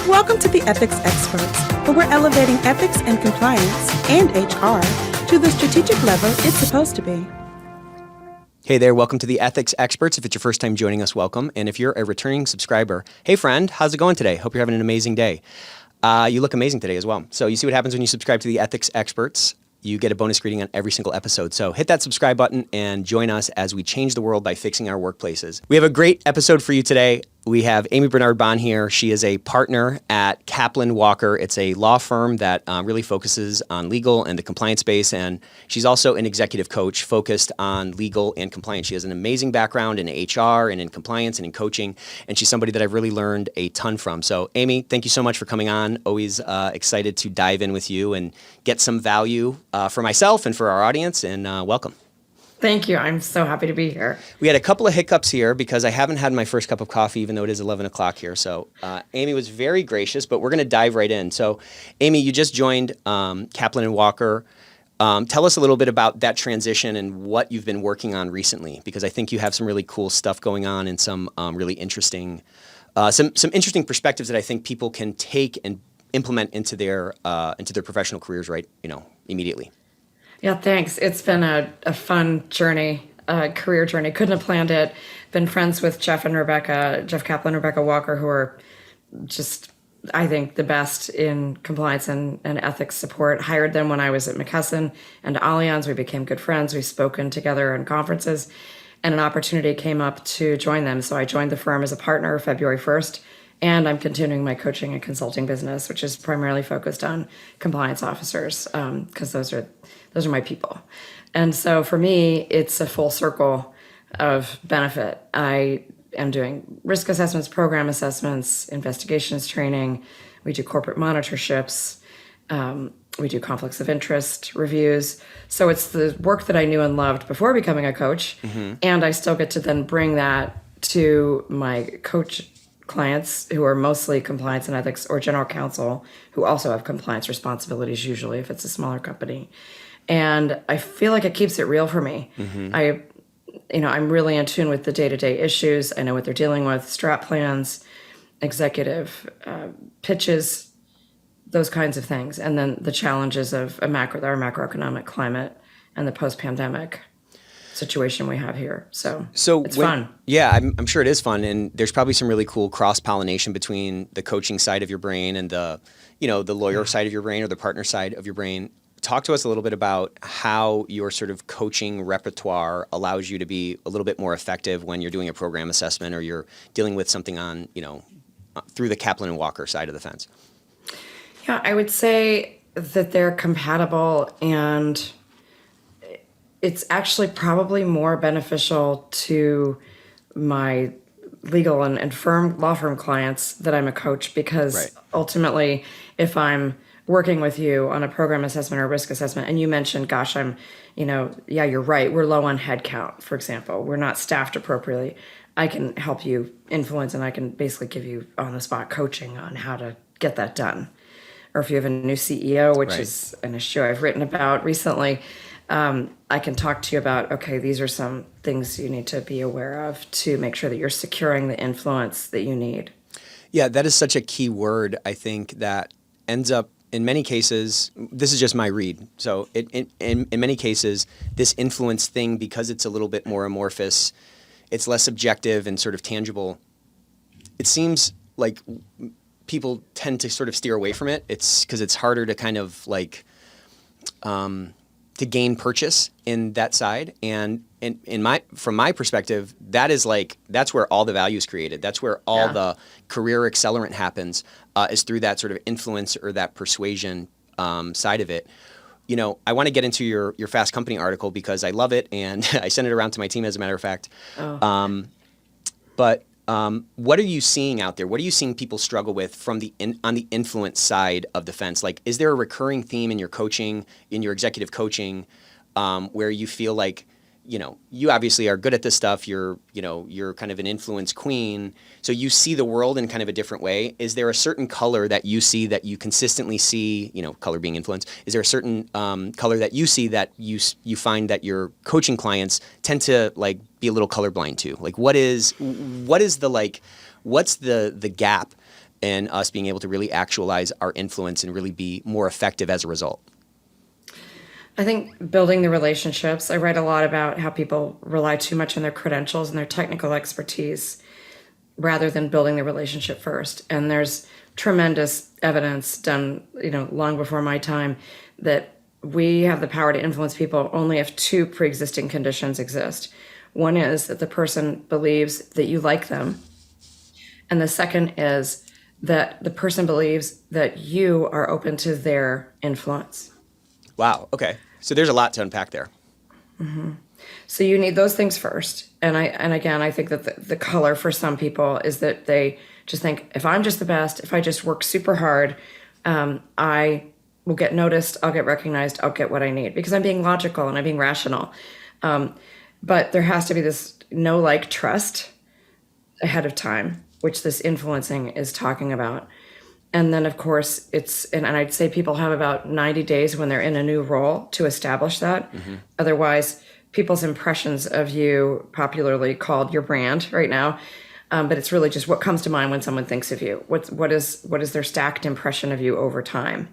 Welcome to the Ethics Experts, where we're elevating ethics and compliance and HR to the strategic level it's supposed to be. Hey there, welcome to the Ethics Experts. If it's your first time joining us, welcome. And if you're a returning subscriber, hey friend, how's it going today? Hope you're having an amazing day. You look amazing today as well. So you see what happens when you subscribe to the Ethics Experts. You get a bonus greeting on every single episode. So hit that subscribe button and join us as we change the world by fixing our workplaces. We have a great episode for you today. We have Amii Barnard-Bahn here. She is a partner at Kaplan Walker. It's a law firm that really focuses on legal and the compliance space. And she's also an executive coach focused on legal and compliance. She has an amazing background in HR and in compliance and in coaching. And she's somebody that I've really learned a ton from. So Amii, thank you so much for coming on. Always excited to dive in with you and get some value for myself and for our audience. And welcome. Thank you. I'm so happy to be here. We had a couple of hiccups here because I haven't had my first cup of coffee, even though it is 11 o'clock here. So Amii was very gracious, but we're going to dive right in. So Amii, you just joined Kaplan Walker. Tell us a little bit about that transition and what you've been working on recently, because I think you have some really cool stuff going on and some really interesting, some interesting perspectives that I think people can take and implement into their professional careers immediately. Yeah, thanks. It's been a fun journey, career journey. Couldn't have planned it. Been friends with Jeff Kaplan, Rebecca Walker, who are just, I think, the best in compliance and ethics support. Hired them when I was at McKesson and Allianz. We became good friends. We've spoken together in conferences, and an opportunity came up to join them. So I joined the firm as a partner February 1st, and I'm continuing my coaching and consulting business, which is primarily focused on compliance officers, because those are my people. And so for me, it's a full circle of benefit. I am doing risk assessments, program assessments, investigations training. We do corporate monitorships. We do conflicts of interest reviews. So it's the work that I knew and loved before becoming a coach. Mm-hmm. And I still get to then bring that to my coach clients, who are mostly compliance and ethics or general counsel, who also have compliance responsibilities, usually if it's a smaller company. And I feel like it keeps it real for me. Mm-hmm. I'm really in tune with the day-to-day issues. I know what they're dealing with, strat plans, executive pitches, those kinds of things. And then the challenges of our macroeconomic climate and the post-pandemic situation we have here. So it's fun. Yeah, I'm sure it is fun. And there's probably some really cool cross-pollination between the coaching side of your brain and the lawyer side of your brain or the partner side of your brain. Talk to us a little bit about how your sort of coaching repertoire allows you to be a little bit more effective when you're doing a program assessment or you're dealing with something on, through the Kaplan and Walker side of the fence. Yeah, I would say that they're compatible, and it's actually probably more beneficial to my legal and law firm clients that I'm a coach, because ultimately, if I'm working with you on a program assessment or risk assessment, and you mentioned, gosh, you're right, we're low on headcount, for example. We're not staffed appropriately. I can help you influence, and I can basically give you on-the-spot coaching on how to get that done. Or if you have a new CEO, which is an issue I've written about recently, I can talk to you about, okay, these are some things you need to be aware of to make sure that you're securing the influence that you need. Yeah, that is such a key word, I think, that ends up, in many cases, this is just my read. So in many cases, this influence thing, because it's a little bit more amorphous, it's less objective and sort of tangible, it seems like people tend to sort of steer away from it. It's because it's harder to kind of to gain purchase in that side. And from my perspective, that's where all the value is created. That's where all the career accelerant happens, is through that sort of influence or that persuasion side of it. I want to get into your Fast Company article because I love it, and I sent it around to my team, as a matter of fact. But what are you seeing out there? What are you seeing people struggle with on the influence side of the fence? Like, is there a recurring theme in your coaching, in your executive coaching, where you feel like, you obviously are good at this stuff. You're kind of an influence queen. So you see the world in kind of a different way. Is there a certain color that you see that you consistently see, color being influence? Is there a certain color that you see that you find that your coaching clients tend to be a little colorblind to? Like, what's the gap and us being able to really actualize our influence and really be more effective as a result? I think building the relationships. I write a lot about how people rely too much on their credentials and their technical expertise rather than building the relationship first. And there's tremendous evidence done, long before my time, that we have the power to influence people only if two pre-existing conditions exist. One is that the person believes that you like them. And the second is that the person believes that you are open to their influence. Wow. Okay. So there's a lot to unpack there. Mm-hmm. So you need those things first. And again, I think that the color for some people is that they just think, if I'm just the best, if I just work super hard, I will get noticed, I'll get recognized, I'll get what I need because I'm being logical and I'm being rational. But there has to be this trust ahead of time, which this influencing is talking about. And then, of course, and I'd say people have about 90 days when they're in a new role to establish that. Mm-hmm. Otherwise, people's impressions of you, popularly called your brand right now, but it's really just what comes to mind when someone thinks of you. What is their stacked impression of you over time?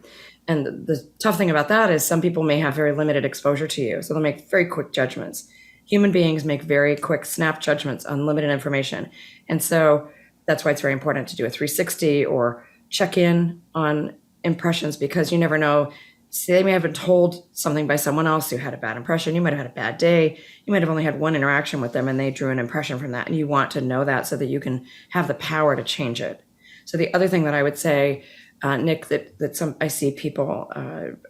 And the tough thing about that is some people may have very limited exposure to you, so they'll make very quick judgments. Human beings make very quick snap judgments on limited information. And so that's why it's very important to do a 360 or check in on impressions, because you never know. See, they may have been told something by someone else who had a bad impression. You might have had a bad day. You might have only had one interaction with them and they drew an impression from that. And you want to know that so that you can have the power to change it. So the other thing that I would say, Nick, that I see people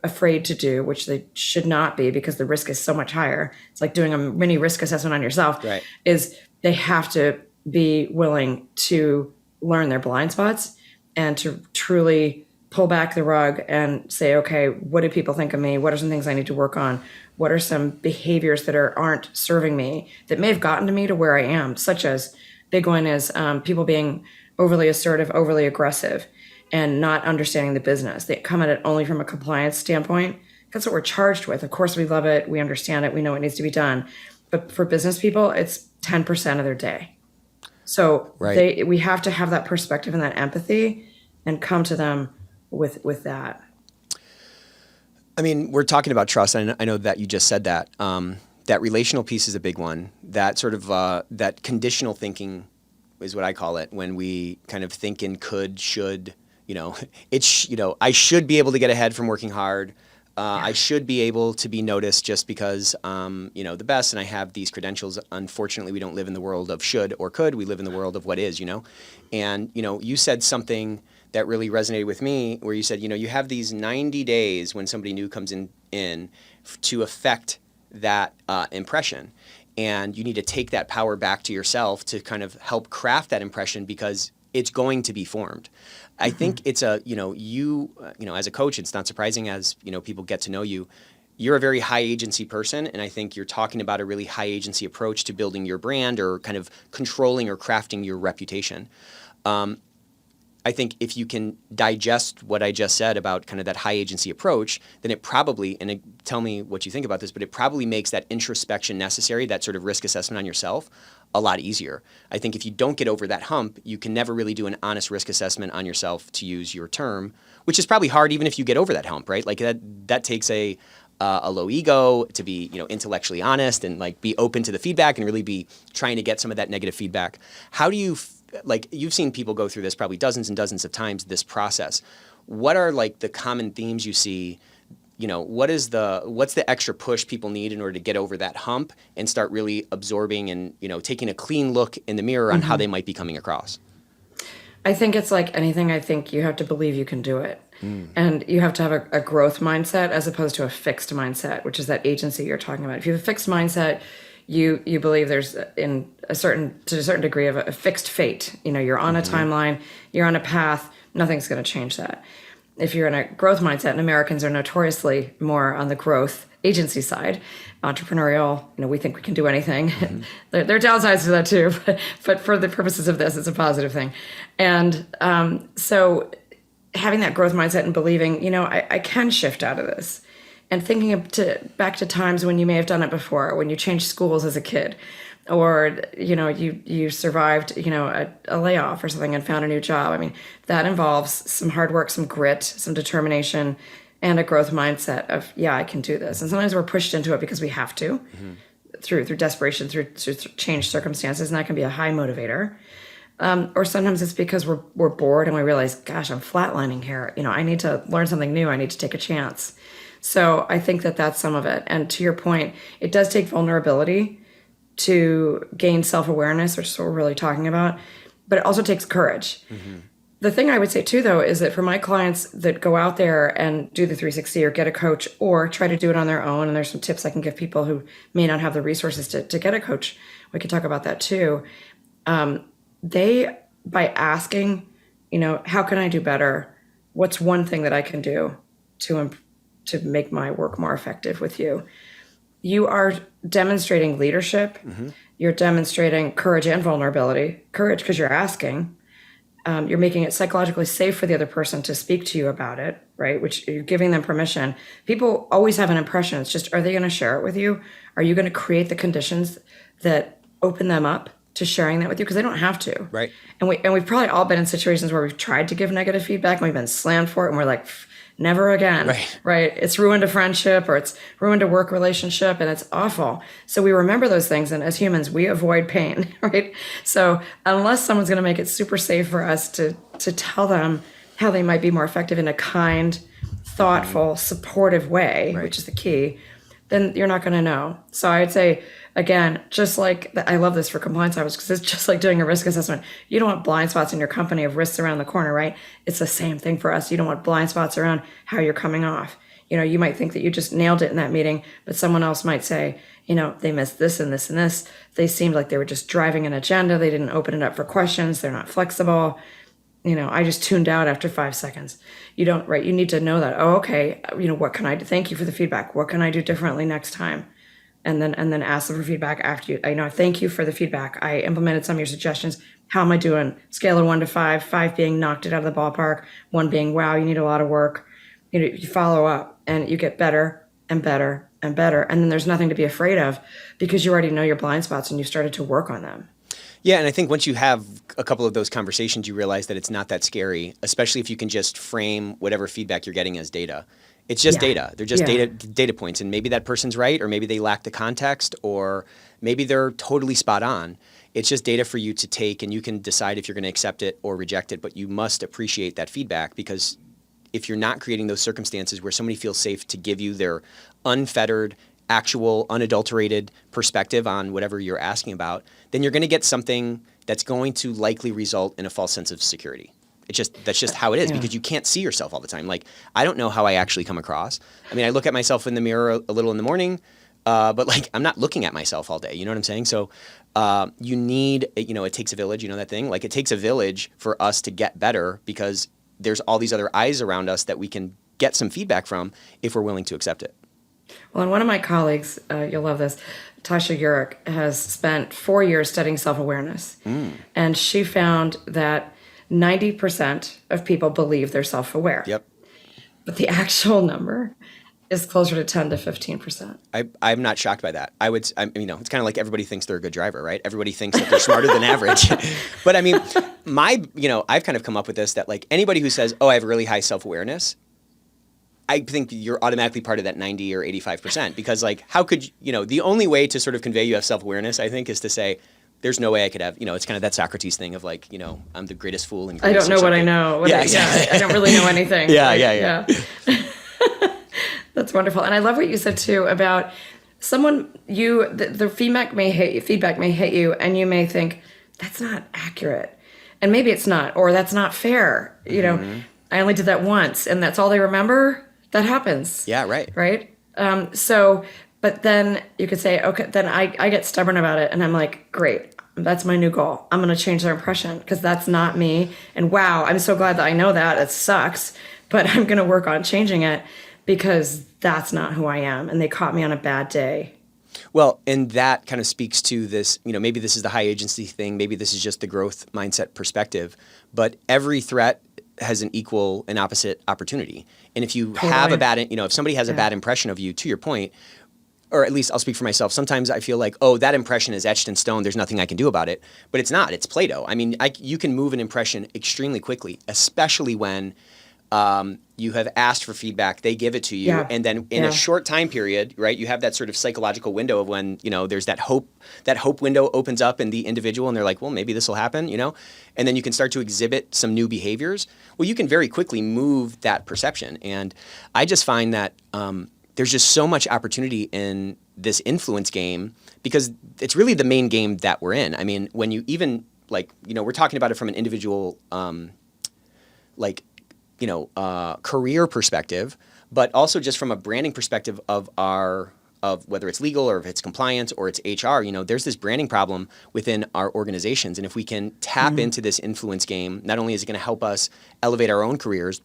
afraid to do, which they should not be because the risk is so much higher. It's like doing a mini risk assessment on yourself, right? Is they have to be willing to learn their blind spots and to truly pull back the rug and say, okay, what do people think of me? What are some things I need to work on? What are some behaviors that aren't serving me that may have gotten to me to where I am? Such as, big one is people being overly assertive, overly aggressive, and not understanding the business. They come at it only from a compliance standpoint. That's what we're charged with. Of course, we love it. We understand it. We know it needs to be done. But for business people, it's 10% of their day. So right. We have to have that perspective and that empathy and come to them with that. I mean, we're talking about trust. I know that you just said that. That relational piece is a big one. That sort of that conditional thinking is what I call it, when we kind of think in could, should, I should be able to get ahead from working hard. I should be able to be noticed just because, the best, and I have these credentials. Unfortunately, we don't live in the world of should or could. We live in the world of what is, And, you said something that really resonated with me, where you said, you have these 90 days when somebody new comes in to affect that impression. And you need to take that power back to yourself to kind of help craft that impression, because it's going to be formed. I think it's you as a coach, it's not surprising as, people get to know you. You're a very high agency person, and I think you're talking about a really high agency approach to building your brand or kind of controlling or crafting your reputation. I think if you can digest what I just said about kind of that high agency approach, then it probably, tell me what you think about this, but it probably makes that introspection necessary, that sort of risk assessment on yourself, a lot easier. I think if you don't get over that hump, you can never really do an honest risk assessment on yourself, to use your term, which is probably hard even if you get over that hump, right? Like that takes a low ego to be, intellectually honest and like be open to the feedback and really be trying to get some of that negative feedback. How do you you've seen people go through this probably dozens and dozens of times, this process. What are like the common themes you see? What's the extra push people need in order to get over that hump and start really absorbing and, taking a clean look in the mirror on how they might be coming across? I think it's like anything. I think you have to believe you can do it. And you have to have a growth mindset as opposed to a fixed mindset, which is that agency you're talking about. If you have a fixed mindset, you believe there's to a certain degree of a fixed fate. You're on a timeline, you're on a path, nothing's going to change that. If you're in a growth mindset, and Americans are notoriously more on the growth agency side, entrepreneurial, we think we can do anything. There are downsides to that too, but for the purposes of this, it's a positive thing. And so having that growth mindset and believing, I can shift out of this. And thinking back to times when you may have done it before, when you changed schools as a kid, or, you survived, a layoff or something and found a new job. I mean, that involves some hard work, some grit, some determination, and a growth mindset of, yeah, I can do this. And sometimes we're pushed into it because we have to, through desperation, through changed circumstances, and that can be a high motivator. Or sometimes it's because we're bored and we realize, gosh, I'm flatlining here. I need to learn something new. I need to take a chance. So I think that that's some of it. And to your point, it does take vulnerability to gain self-awareness, which is what we're really talking about. But it also takes courage. The thing I would say too, though, is that for my clients that go out there and do the 360 or get a coach or try to do it on their own, and there's some tips I can give people who may not have the resources to get a coach. We could talk about that too. They, by asking, how can I do better? What's one thing that I can do to make my work more effective with you? You are demonstrating leadership. You're demonstrating courage and vulnerability. Courage because you're asking. You're making it psychologically safe for the other person to speak to you about it, right? Which you're giving them permission. People always have an impression. It's just, are they going to share it with you? Are you going to create the conditions that open them up to sharing that with you? Because they don't have to. Right. And we've probably all been in situations where we've tried to give negative feedback and we've been slammed for it, and we're like, never again. Right. It's ruined a friendship or it's ruined a work relationship, and it's awful. So we remember those things, and as humans, we avoid pain, right? So unless someone's going to make it super safe for us to tell them how they might be more effective in a kind, thoughtful, supportive way, which is the key, then you're not going to know. So I'd say, again, just like, I love this for compliance officers, because it's just like doing a risk assessment. You don't want blind spots in your company of risks around the corner, right? It's the same thing for us. You don't want blind spots around how you're coming off. You might think that you just nailed it in that meeting, but someone else might say, they missed this and this and this. They seemed like they were just driving an agenda. They didn't open it up for questions. They're not flexible. I just tuned out after 5 seconds. You don't, right? You need to know that, oh, okay, what can I do? Thank you for the feedback. What can I do differently next time? And then ask them for feedback after you. Thank you for the feedback. I implemented some of your suggestions. How am I doing? Scale of 1 to 5, 5 being knocked it out of the ballpark, 1 being, wow, you need a lot of work. You follow up and you get better and better and better. And then there's nothing to be afraid of because you already know your blind spots and you started to work on them. Yeah, and I think once you have a couple of those conversations, you realize that it's not that scary, especially if you can just frame whatever feedback you're getting as data. It's just data. They're just data points, and maybe that person's right, or maybe they lack the context, or maybe they're totally spot on. It's just data for you to take, and you can decide if you're going to accept it or reject it, but you must appreciate that feedback, because if you're not creating those circumstances where somebody feels safe to give you their unfettered, actual, unadulterated perspective on whatever you're asking about, then you're going to get something that's going to likely result in a false sense of security. That's just how it is, because you can't see yourself all the time. Like, I don't know how I actually come across. I mean, I look at myself in the mirror a little in the morning, but like, I'm not looking at myself all day. You know what I'm saying? So you need, it takes a village, that thing? Like, it takes a village for us to get better, because there's all these other eyes around us that we can get some feedback from if we're willing to accept it. Well, and one of my colleagues, you'll love this, Tasha Urich, has spent 4 years studying self-awareness. And she found that 90% of people believe they're self-aware. Yep. But the actual number is closer to 10 to 15%. I'm not shocked by that. It's kind of like everybody thinks they're a good driver, right? Everybody thinks that they're smarter than average. But I mean, I've kind of come up with this, that like anybody who says, oh, I have really high self-awareness, I think you're automatically part of that 90 or 85%, because like, how could the only way to sort of convey you have self-awareness, I think, is to say, there's no way I could have, it's kind of that Socrates thing of like, I'm the greatest fool. And I don't know what I know. I don't really know anything. Yeah. That's wonderful. And I love what you said too about someone, the feedback may hit you and you may think, that's not accurate. And maybe it's not, or that's not fair. I only did that once and that's all they remember. That happens. Yeah, right. Right? But then you could say, okay, then I get stubborn about it. And I'm like, great, that's my new goal. I'm going to change their impression because that's not me. And wow, I'm so glad that I know that. It sucks, but I'm going to work on changing it because that's not who I am. And they caught me on a bad day. Well, and that kind of speaks to this, maybe this is the high agency thing. Maybe this is just the growth mindset perspective. But every threat has an equal and opposite opportunity. And if you have a bad, if somebody has a bad impression of you, to your point, or at least I'll speak for myself. Sometimes I feel like, oh, that impression is etched in stone. There's nothing I can do about it. But it's not. It's Play-Doh. I mean, you can move an impression extremely quickly, especially when you have asked for feedback, they give it to you, and then in a short time period, right, you have that sort of psychological window of when, there's that hope window opens up in the individual and they're like, well, maybe this will happen, and then you can start to exhibit some new behaviors. Well, you can very quickly move that perception. And I just find that there's just so much opportunity in this influence game because it's really the main game that we're in. I mean, when you even we're talking about it from an individual, career perspective, but also just from a branding perspective of whether it's legal or if it's compliance or it's HR, there's this branding problem within our organizations. And if we can tap into this influence game, not only is it going to help us elevate our own careers,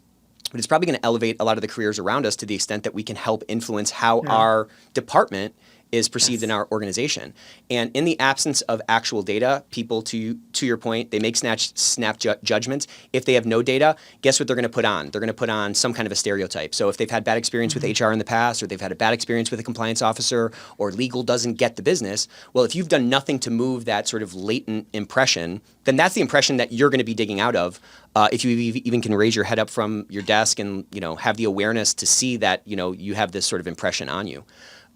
but it's probably going to elevate a lot of the careers around us to the extent that we can help influence how our department is perceived in our organization. And in the absence of actual data, people, to your point, they make snap judgments. If they have no data, guess what they're going to put on? They're going to put on some kind of a stereotype. So if they've had bad experience with HR in the past, or they've had a bad experience with a compliance officer, or legal doesn't get the business, well, if you've done nothing to move that sort of latent impression, then that's the impression that you're going to be digging out of. If you even can raise your head up from your desk and have the awareness to see that you have this sort of impression on you.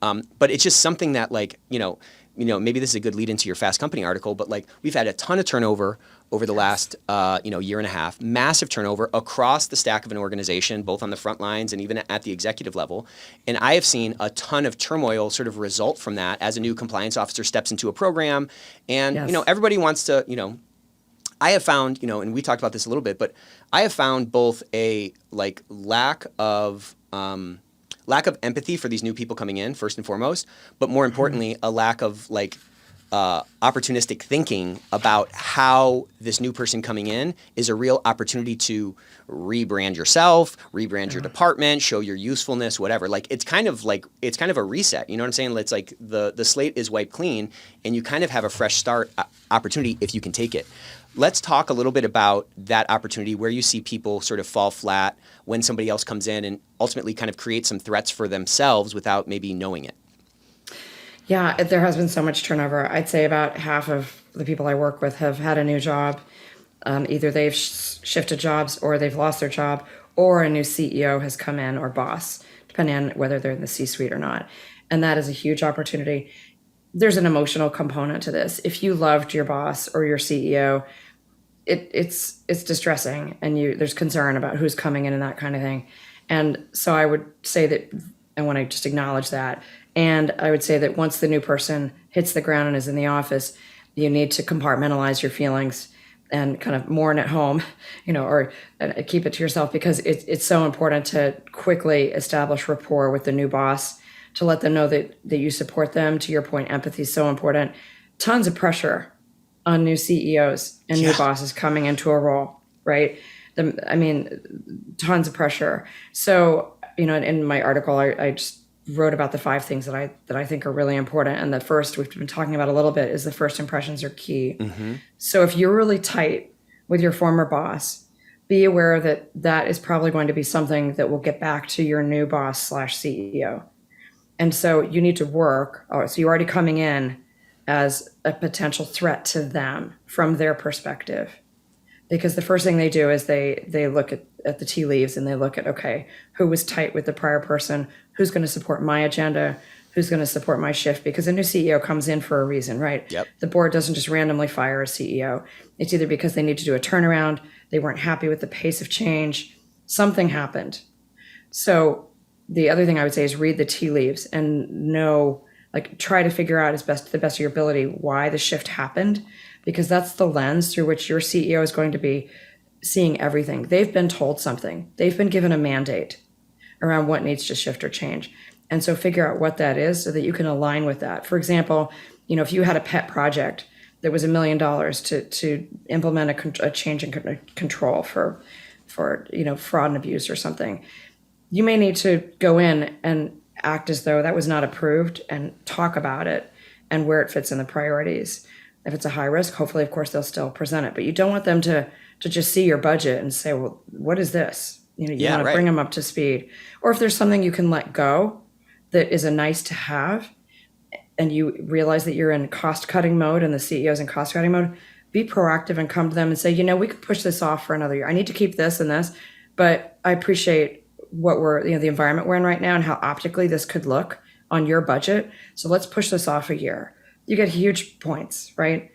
But it's just something that maybe this is a good lead into your Fast Company article, but we've had a ton of turnover over the last year and a half, massive turnover across the stack of an organization, both on the front lines and even at the executive level. And I have seen a ton of turmoil sort of result from that as a new compliance officer steps into a program. And, everybody wants to, I have found, and we talked about this a little bit, but I have found both a lack of empathy for these new people coming in, first and foremost, but more importantly, a lack of opportunistic thinking about how this new person coming in is a real opportunity to rebrand yourself, rebrand your department, show your usefulness, whatever. It's kind of a reset. You know what I'm saying? It's like the slate is wiped clean, and you kind of have a fresh start opportunity if you can take it. Let's talk a little bit about that opportunity where you see people sort of fall flat when somebody else comes in and ultimately kind of create some threats for themselves without maybe knowing it. Yeah, there has been so much turnover. I'd say about half of the people I work with have had a new job. Either they've shifted jobs or they've lost their job, or a new CEO has come in or boss, depending on whether they're in the C-suite or not. And that is a huge opportunity. There's an emotional component to this. If you loved your boss or your CEO, it's distressing, and there's concern about who's coming in and that kind of thing. And so I would say that I want to just acknowledge that. And I would say that once the new person hits the ground and is in the office, you need to compartmentalize your feelings and kind of mourn at home, or keep it to yourself, because it's so important to quickly establish rapport with the new boss, to let them know that you support them. To your point, empathy is so important. Tons of pressure on new CEOs and new bosses coming into a role, right? Tons of pressure. So, in my article, I just wrote about the 5 things that I think are really important. And the first, we've been talking about a little bit, is the first impressions are key. Mm-hmm. So if you're really tight with your former boss, be aware that that is probably going to be something that will get back to your new boss / CEO. And so you need to work. So you're already coming in as a potential threat to them from their perspective. Because the first thing they do is they look at the tea leaves, and they look at, okay, who was tight with the prior person? Who's going to support my agenda? Who's going to support my shift? Because a new CEO comes in for a reason, right? Yep. The board doesn't just randomly fire a CEO. It's either because they need to do a turnaround, they weren't happy with the pace of change, something happened. So the other thing I would say is read the tea leaves and know, try to figure out to the best of your ability why the shift happened, because that's the lens through which your CEO is going to be seeing everything. They've been told something. They've been given a mandate around what needs to shift or change. And so figure out what that is so that you can align with that. For example, if you had a pet project that was $1 million to implement a change in control for fraud and abuse or something, you may need to go in and act as though that was not approved and talk about it and where it fits in the priorities. If it's a high risk, hopefully, of course, they'll still present it. But you don't want them to just see your budget and say, well, what is this? You want to bring them up to speed. Or if there's something you can let go that is a nice to have, and you realize that you're in cost cutting mode and the CEO's in cost cutting mode, be proactive and come to them and say, we could push this off for another year. I need to keep this and this, but I appreciate what the environment we're in right now and how optically this could look on your budget. So let's push this off a year. You get huge points, right?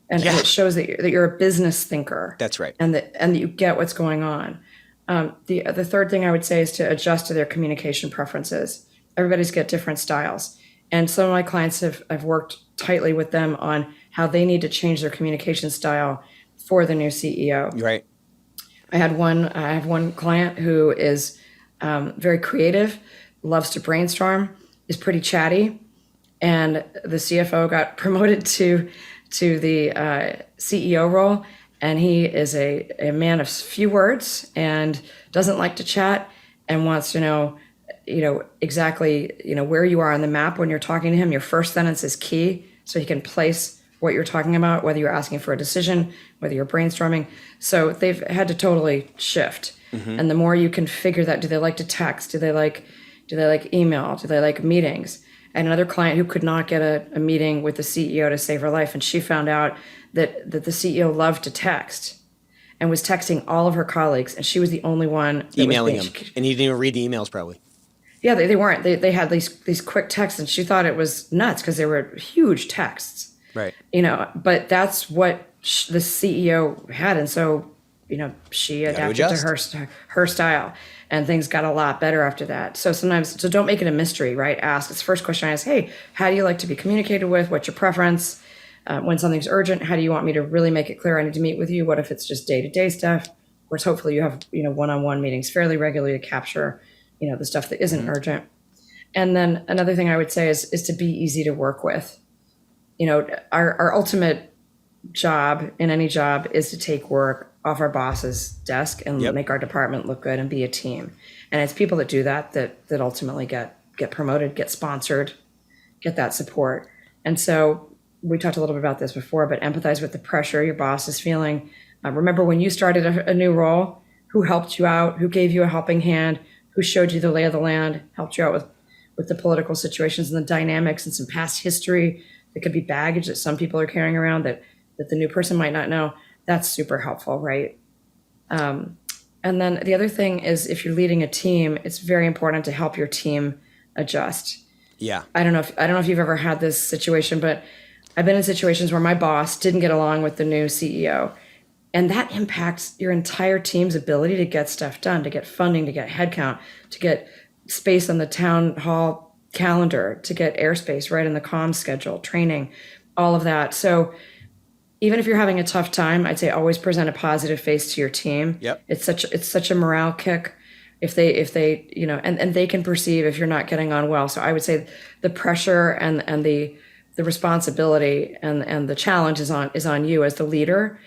And it shows that you're a business thinker. That's right. And that you get what's going on. The third thing I would say is to adjust to their communication preferences. Everybody's got different styles. And some of my clients I've worked tightly with them on how they need to change their communication style for the new CEO. Right. I have one client who is very creative, loves to brainstorm, is pretty chatty, and the CFO got promoted to the CEO role, and he is a man of few words and doesn't like to chat and wants to know exactly where you are on the map when you're talking to him. Your first sentence is key, so he can place what you're talking about, whether you're asking for a decision, whether you're brainstorming. So they've had to totally shift. Mm-hmm. And the more you can figure that, do they like to text? Do they like email? Do they like meetings? And another client who could not get a meeting with the CEO to save her life, and she found out that the CEO loved to text and was texting all of her colleagues, and she was the only one emailing him. And he didn't even read the emails probably. Yeah, they weren't. They had these quick texts, and she thought it was nuts because they were huge texts. Right. But that's what the CEO had, and so she adapted to her style, and things got a lot better after that. So don't make it a mystery, right? Ask. It's the first question I ask. Hey, how do you like to be communicated with? What's your preference? When something's urgent, how do you want me to really make it clear I need to meet with you? What if it's just day-to-day stuff? Of course, hopefully you have one-on-one meetings fairly regularly to capture the stuff that isn't urgent. And then another thing I would say is to be easy to work with. Our ultimate job in any job is to take work off our boss's desk and make our department look good and be a team. And it's people that do that ultimately get promoted, get sponsored, get that support. And so we talked a little bit about this before, but empathize with the pressure your boss is feeling. Remember when you started a new role, who helped you out, who gave you a helping hand, who showed you the lay of the land, helped you out with the political situations and the dynamics and some past history that could be baggage that some people are carrying around that the new person might not know. That's super helpful, right? And then the other thing is, if you're leading a team, it's very important to help your team adjust. Yeah. I don't know if you've ever had this situation, but I've been in situations where my boss didn't get along with the new CEO, and that impacts your entire team's ability to get stuff done, to get funding, to get headcount, to get space on the town hall calendar, to get airspace right in the comms schedule, training, all of that. So even if you're having a tough time, I'd say always present a positive face to your team. Yep. It's such a morale kick if they and they can perceive if you're not getting on well. So I would say the pressure and the responsibility and the challenge is on you as the leader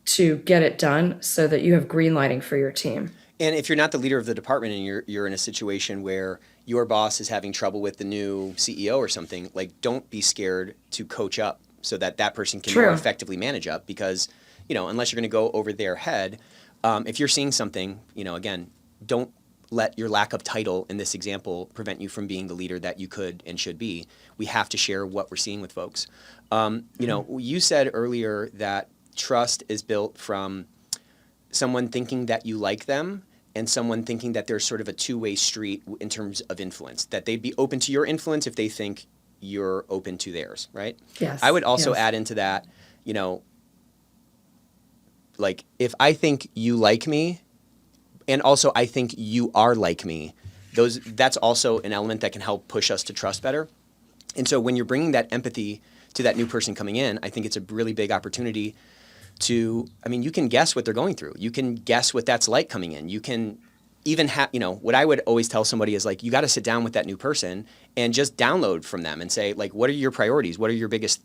to get it done so that you have green lighting for your team. And if you're not the leader of the department and you're in a situation where your boss is having trouble with the new CEO or something, like, don't be scared to coach up so that person can more effectively manage up, because, unless you're going to go over their head, if you're seeing something, again, don't let your lack of title in this example prevent you from being the leader that you could and should be. We have to share what we're seeing with folks. You said earlier that trust is built from someone thinking that you like them and someone thinking that there's sort of a two-way street in terms of influence, that they'd be open to your influence if they think you're open to theirs, right? Yes. I would also add into that, like, if I think you like me and also I think you are like me, that's also an element that can help push us to trust better. And so when you're bringing that empathy to that new person coming in, I think it's a really big opportunity you can guess what they're going through. You can guess what that's like coming in. You can even have, what I would always tell somebody is, like, you got to sit down with that new person and just download from them and say, like, what are your priorities? What are your biggest,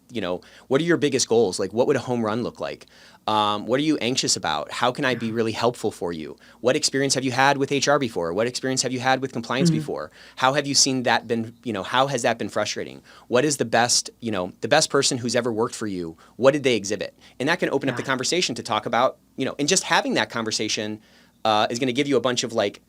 what are your biggest goals? Like, what would a home run look like? What are you anxious about? How can I be really helpful for you? What experience have you had with HR before? What experience have you had with compliance before? How have you seen that been, how has that been frustrating? What is the best person who's ever worked for you? What did they exhibit? And that can open up the conversation to talk about, and just having that conversation is going to give you a bunch of, like,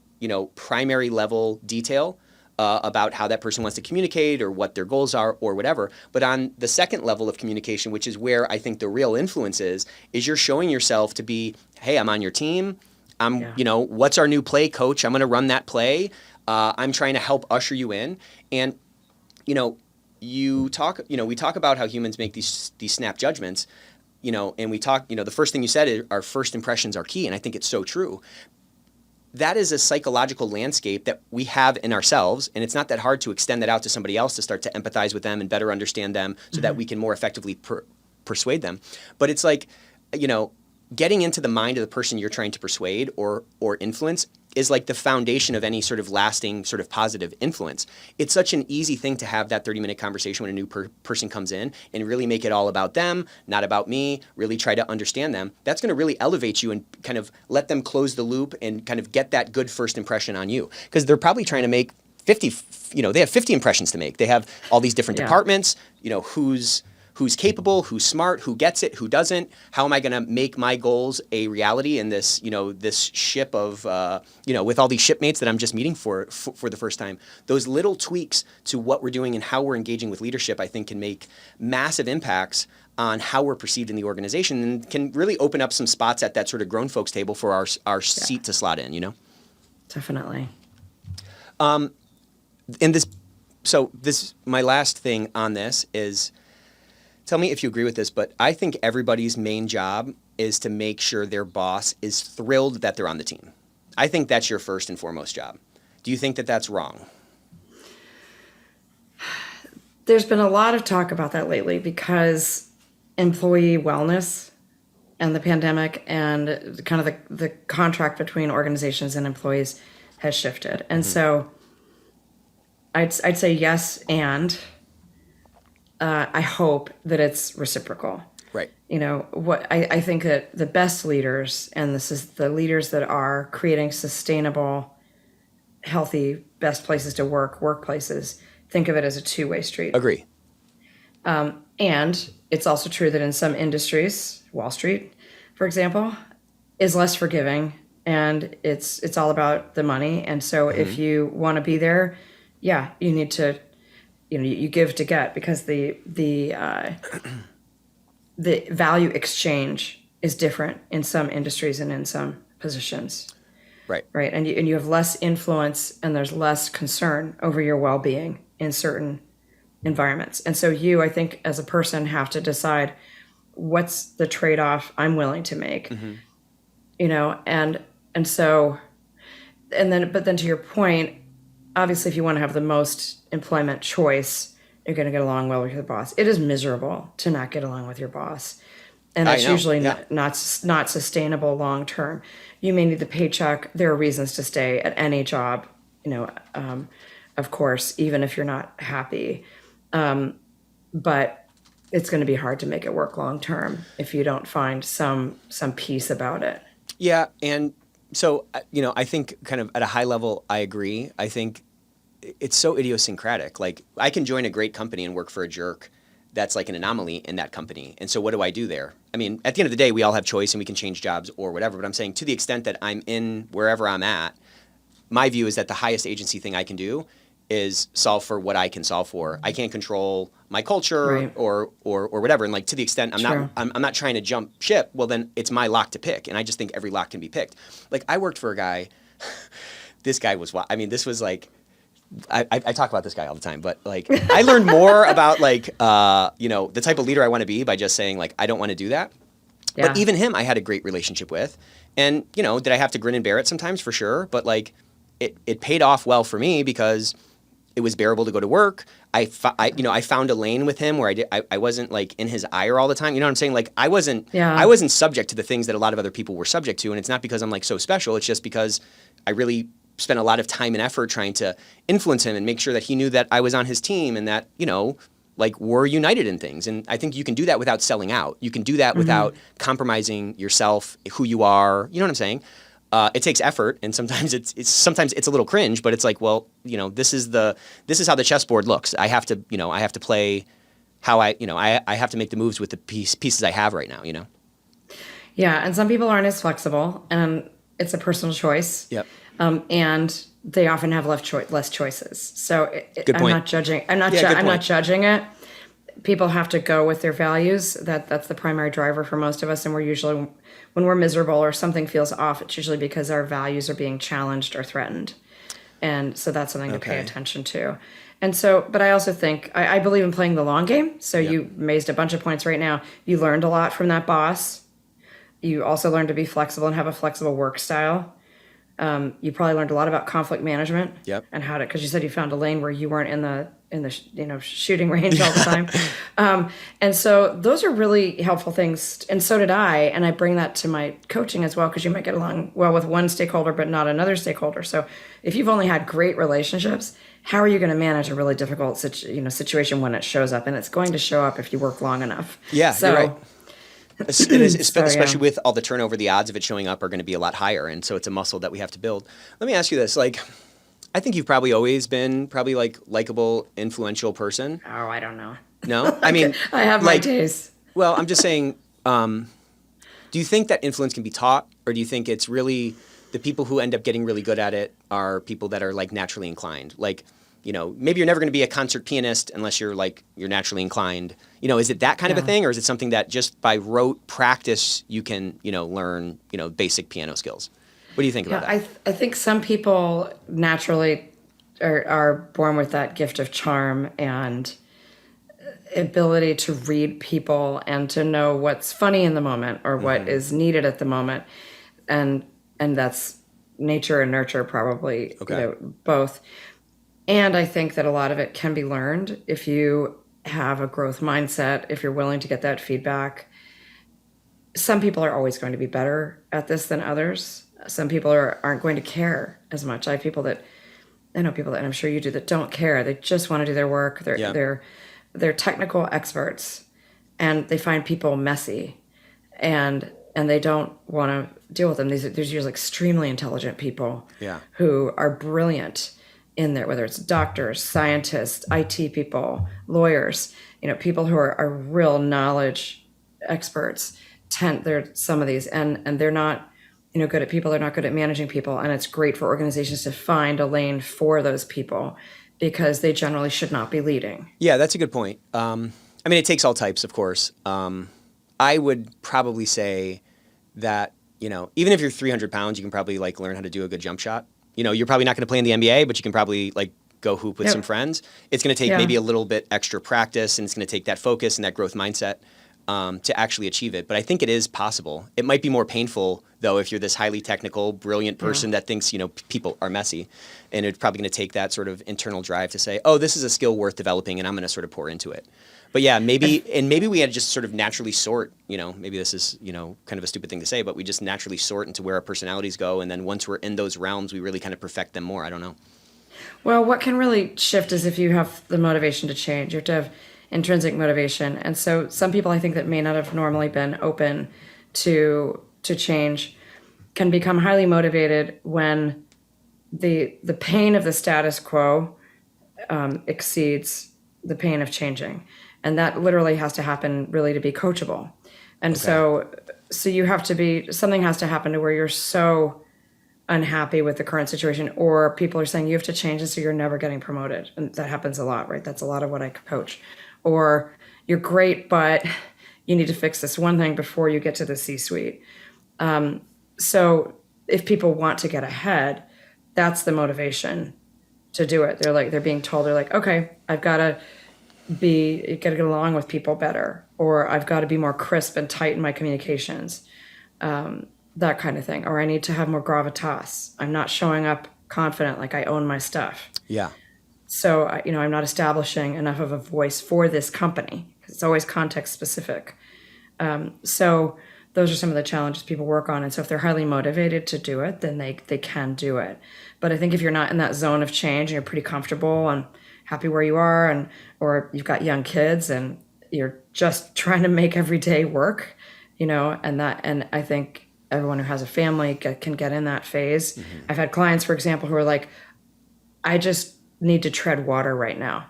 primary level detail about how that person wants to communicate or what their goals are or whatever. But on the second level of communication, which is where I think the real influence is you're showing yourself to be, hey, I'm on your team. What's our new play, coach? I'm going to run that play. I'm trying to help usher you in. And, we talk about how humans make these snap judgments, and we talk, the first thing you said is our first impressions are key. And I think it's so true. That is a psychological landscape that we have in ourselves, and it's not that hard to extend that out to somebody else to start to empathize with them and better understand them so that we can more effectively persuade them. But it's like, getting into the mind of the person you're trying to persuade or influence is like the foundation of any sort of lasting sort of positive influence. It's such an easy thing to have that 30-minute conversation when a new person comes in and really make it all about them, not about me, really try to understand them. That's going to really elevate you and kind of let them close the loop and kind of get that good first impression on you. Because they're probably trying to make 50, they have 50 impressions to make. They have all these different departments, who's capable, who's smart, who gets it, who doesn't. How am I going to make my goals a reality in this, this ship of, with all these shipmates that I'm just meeting for the first time? Those little tweaks to what we're doing and how we're engaging with leadership, I think, can make massive impacts on how we're perceived in the organization and can really open up some spots at that sort of grown folks table for our seat to slot in, Definitely. My last thing on this is, tell me if you agree with this, but I think everybody's main job is to make sure their boss is thrilled that they're on the team. I think that's your first and foremost job. Do you think that that's wrong? There's been a lot of talk about that lately because employee wellness and the pandemic and kind of the contract between organizations and employees has shifted. And so I'd say yes, and I hope that it's reciprocal. Right. I think that the best leaders, and this is the leaders that are creating sustainable, healthy, best places to work, workplaces, think of it as a two-way street. Agree. And it's also true that in some industries, Wall Street, for example, is less forgiving, and it's all about the money. And so if you want to be there, you need to, you give to get, because the value exchange is different in some industries and in some positions. Right. Right. And you have less influence and there's less concern over your well-being in certain environments. And so you, I think, as a person, have to decide what's the trade-off I'm willing to make, and so, but then to your point, obviously, if you want to have the most employment choice, you're going to get along well with your boss. It is miserable to not get along with your boss. And that's usually not sustainable long term. You may need the paycheck. There are reasons to stay at any job, of course, even if you're not happy. But it's going to be hard to make it work long term if you don't find some peace about it. Yeah, and so, I think kind of at a high level, I agree. I think it's so idiosyncratic. Like, I can join a great company and work for a jerk that's like an anomaly in that company. And so what do I do there? I mean, at the end of the day, we all have choice and we can change jobs or whatever. But I'm saying, to the extent that I'm in wherever I'm at, my view is that the highest agency thing I can do is solve for what I can solve for. I can't control my culture or whatever. And like, to the extent I'm not trying to jump ship, well, then it's my lock to pick. And I just think every lock can be picked. Like, I worked for a guy, this guy was, this was like, I talk about this guy all the time, but like, I learned more about like, the type of leader I want to be by just saying like, I don't want to do that. Yeah. But even him, I had a great relationship with. And, did I have to grin and bear it sometimes? For sure. But like, it paid off well for me because it was bearable to go to work. I found a lane with him where I wasn't like in his ire all the time. You know what I'm saying? Like, I wasn't subject to the things that a lot of other people were subject to. And it's not because I'm like so special. It's just because I really spent a lot of time and effort trying to influence him and make sure that he knew that I was on his team and that, like, we're united in things. And I think you can do that without selling out. You can do that without compromising yourself, who you are. You know what I'm saying? It takes effort, and sometimes it's a little cringe, but it's like, well, this is how the chessboard looks. I have to play how I have to make the moves with the pieces I have right now. Yeah, and some people aren't as flexible, and it's a personal choice. Yep. and they often have less choices. So Good I'm point. not judging. I'm not judging it. People have to go with their values. That's the primary driver for most of us. And we're usually, when we're miserable or something feels off, it's usually because our values are being challenged or threatened. And so that's something to pay attention to. And so, but I also think, I believe in playing the long game. So you raised a bunch of points right now. You learned a lot from that boss. You also learned to be flexible and have a flexible work style. You probably learned a lot about conflict management and how to, because you said you found a lane where you weren't in the shooting range all the time. And so those are really helpful things. And so did I. And I bring that to my coaching as well, because you might get along well with one stakeholder, but not another stakeholder. So if you've only had great relationships, how are you going to manage a really difficult situation when it shows up? And it's going to show up if you work long enough. Yeah, so, you're right. Especially with all the turnover, the odds of it showing up are going to be a lot higher. And so it's a muscle that we have to build. Let me ask you this. I think you've probably always been likable, influential person. Oh, I don't know. No? I mean, I have my days. Well, I'm just saying, do you think that influence can be taught, or do you think it's really the people who end up getting really good at it are people that are naturally inclined? Maybe you're never going to be a concert pianist unless you're naturally inclined. Is it that kind of a thing, or is it something that just by rote practice you can, learn, basic piano skills? What do you think about that? I think some people naturally are born with that gift of charm and ability to read people and to know what's funny in the moment or what is needed at the moment. And that's nature and nurture probably, both. And I think that a lot of it can be learned if you have a growth mindset, if you're willing to get that feedback. Some people are always going to be better at this than others. Some people aren't going to care as much. I know people that, and I'm sure you do, that don't care. They just want to do their work. They're technical experts, and they find people messy, and they don't want to deal with them. There's usually extremely intelligent people who are brilliant in there, whether it's doctors, scientists, IT people, lawyers, people who are real knowledge experts. They're some of these, and they're not, good at people. They're not good at managing people. And it's great for organizations to find a lane for those people because they generally should not be leading. Yeah, that's a good point. It takes all types, of course. I would probably say that, even if you're 300 pounds, you can probably learn how to do a good jump shot. You're probably not going to play in the NBA, but you can probably go hoop with some friends. It's going to take maybe a little bit extra practice, and it's going to take that focus and that growth mindset to actually achieve it. But I think it is possible. It might be more painful, though, if you're this highly technical, brilliant person that thinks, people are messy. And it's probably going to take that sort of internal drive to say, oh, this is a skill worth developing, and I'm going to sort of pour into it. But yeah, maybe we had to just sort of naturally sort, maybe this is, kind of a stupid thing to say, but we just naturally sort into where our personalities go. And then once we're in those realms, we really kind of perfect them more. I don't know. Well, what can really shift is if you have the motivation to change. You have to have intrinsic motivation. And so some people I think that may not have normally been open to change can become highly motivated when the pain of the status quo exceeds the pain of changing. And that literally has to happen really to be coachable. And so you have to be, something has to happen to where you're so unhappy with the current situation, or people are saying you have to change this or you're never getting promoted. And that happens a lot, right? That's a lot of what I coach. Or you're great, but you need to fix this one thing before you get to the C-suite. So if people want to get ahead, that's the motivation to do it. They're being told, okay, I've got to get along with people better, or I've got to be more crisp and tight in my communications, that kind of thing. Or I need to have more gravitas. I'm not showing up confident, like I own my stuff. Yeah. So, I'm not establishing enough of a voice for this company. It's always context specific. So those are some of the challenges people work on. And so if they're highly motivated to do it, then they can do it. But I think if you're not in that zone of change and you're pretty comfortable and happy where you are, or you've got young kids and you're just trying to make every day work, and I think everyone who has a family can get in that phase. Mm-hmm. I've had clients, for example, who are like, I just need to tread water right now.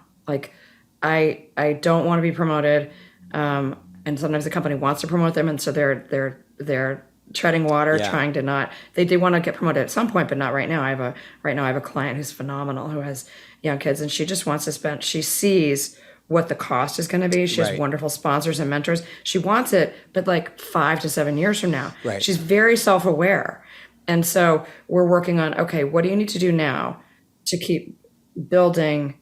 I don't want to be promoted. And sometimes the company wants to promote them. And so they're treading water, Yeah. trying to not. They did want to get promoted at some point, but not right now. I have a client who's phenomenal, who has young kids, and she just wants to spend. She sees what the cost is going to be. She has Right. wonderful sponsors and mentors. She wants it, but like 5 to 7 years from now. Right. She's very self-aware, and so we're working on, okay, what do you need to do now to keep building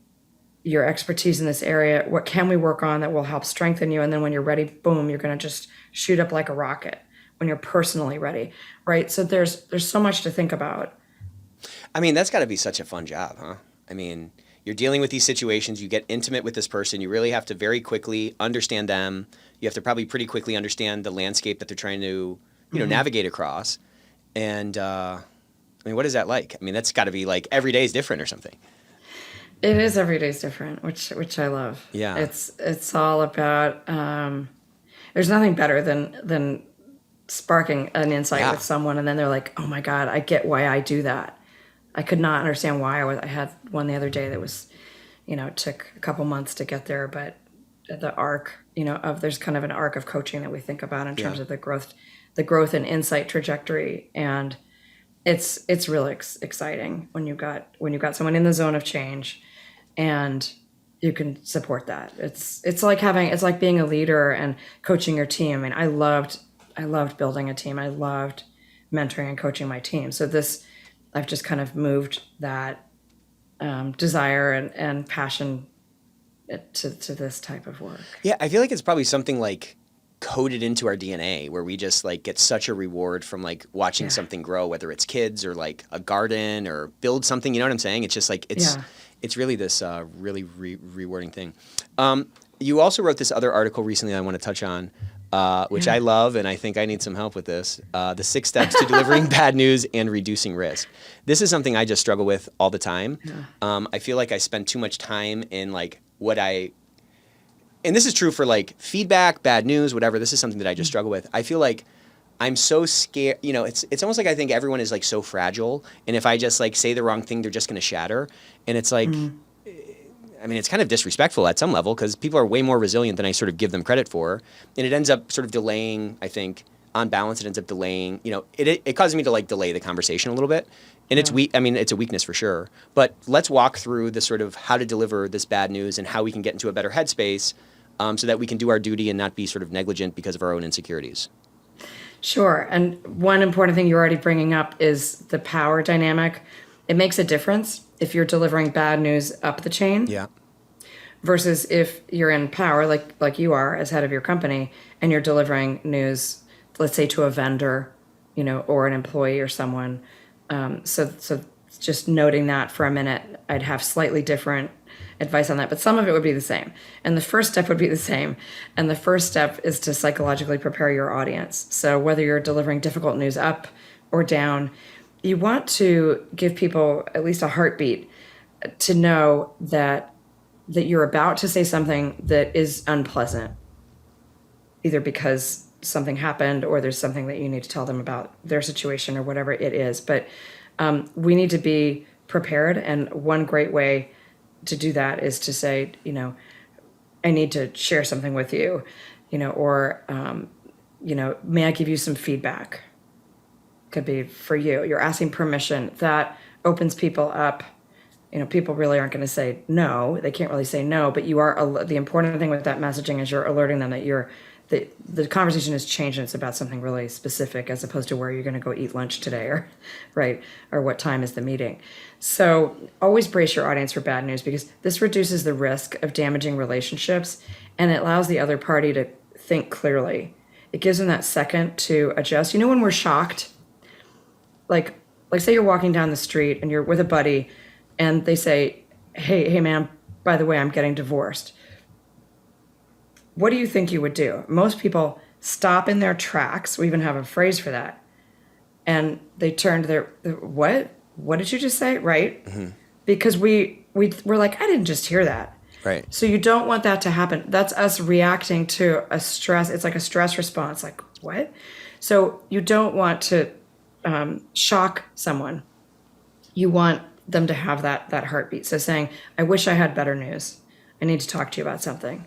your expertise in this area? What can we work on that will help strengthen you? And then when you're ready, boom, you're going to just shoot up like a rocket when you're personally ready, right? So there's so much to think about. I mean, that's got to be such a fun job, huh? I mean, you're dealing with these situations, you get intimate with this person, you really have to very quickly understand them. You have to probably pretty quickly understand the landscape that they're trying to, navigate across. And I mean, what is that like? I mean, that's got to be like every day is different or something. It is, every day is different, which I love. Yeah. It's all about, there's nothing better than sparking an insight Yeah. with someone, and then they're like, oh my God, I get why I do that. I could not understand why I had one the other day that was, it took a couple months to get there, but the arc, there's kind of an arc of coaching that we think about in terms of the growth and insight trajectory. And it's really exciting when you've got someone in the zone of change and you can support that. It's like being a leader and coaching your team. I mean, I loved building a team. I loved mentoring and coaching my team. So I've just kind of moved that desire and passion to this type of work. Yeah, I feel like it's probably something like coded into our DNA, where we just like get such a reward from like watching something grow, whether it's kids or like a garden or build something. You know what I'm saying? It's just like it's really this really rewarding thing. You also wrote this other article recently I want to touch on, which I love, and I think I need some help with this. The 6 steps to delivering bad news and reducing risk. This is something I just struggle with all the time. Yeah. I feel like I spend too much time in like and this is true for like feedback, bad news, whatever. This is something that I just struggle with. I feel like I'm so scared. It's almost like I think everyone is like so fragile, and if I just like say the wrong thing, they're just going to shatter. And it's like, I mean, it's kind of disrespectful at some level, because people are way more resilient than I sort of give them credit for. And it ends up sort of delaying, I think, on balance, it ends up delaying, it causes me to like delay the conversation a little bit. And it's weak. I mean, it's a weakness for sure. But let's walk through the sort of how to deliver this bad news and how we can get into a better headspace so that we can do our duty and not be sort of negligent because of our own insecurities. Sure. And one important thing you're already bringing up is the power dynamic. It makes a difference if you're delivering bad news up the chain. Yeah. Versus if you're in power, like you are as head of your company, and you're delivering news, let's say to a vendor, or an employee or someone. So just noting that for a minute, I'd have slightly different advice on that, but some of it would be the same. And the first step would be the same. And the first step is to psychologically prepare your audience. So whether you're delivering difficult news up or down, you want to give people at least a heartbeat to know that you're about to say something that is unpleasant, either because something happened or there's something that you need to tell them about their situation or whatever it is. But we need to be prepared. And one great way to do that is to say, I need to share something with you, or, may I give you some feedback? Could be for you. You're asking permission. That opens people up. People really aren't going to say no. They can't really say no, but you are. The important thing with that messaging is you're alerting them that the conversation has changed and it's about something really specific, as opposed to where you're going to go eat lunch today, or what time is the meeting. So always brace your audience for bad news, because this reduces the risk of damaging relationships, and it allows the other party to think clearly. It gives them that second to adjust. When we're shocked, like say you're walking down the street and you're with a buddy, and they say, hey man, by the way, I'm getting divorced. What do you think you would do? Most people stop in their tracks. We even have a phrase for that. And they turn to what? What did you just say? Right? Mm-hmm. Because we're like, I didn't just hear that. Right. So you don't want that to happen. That's us reacting to a stress. It's like a stress response. Like, what? So you don't want to shock someone. You want them to have that heartbeat. So saying, I wish I had better news. I need to talk to you about something.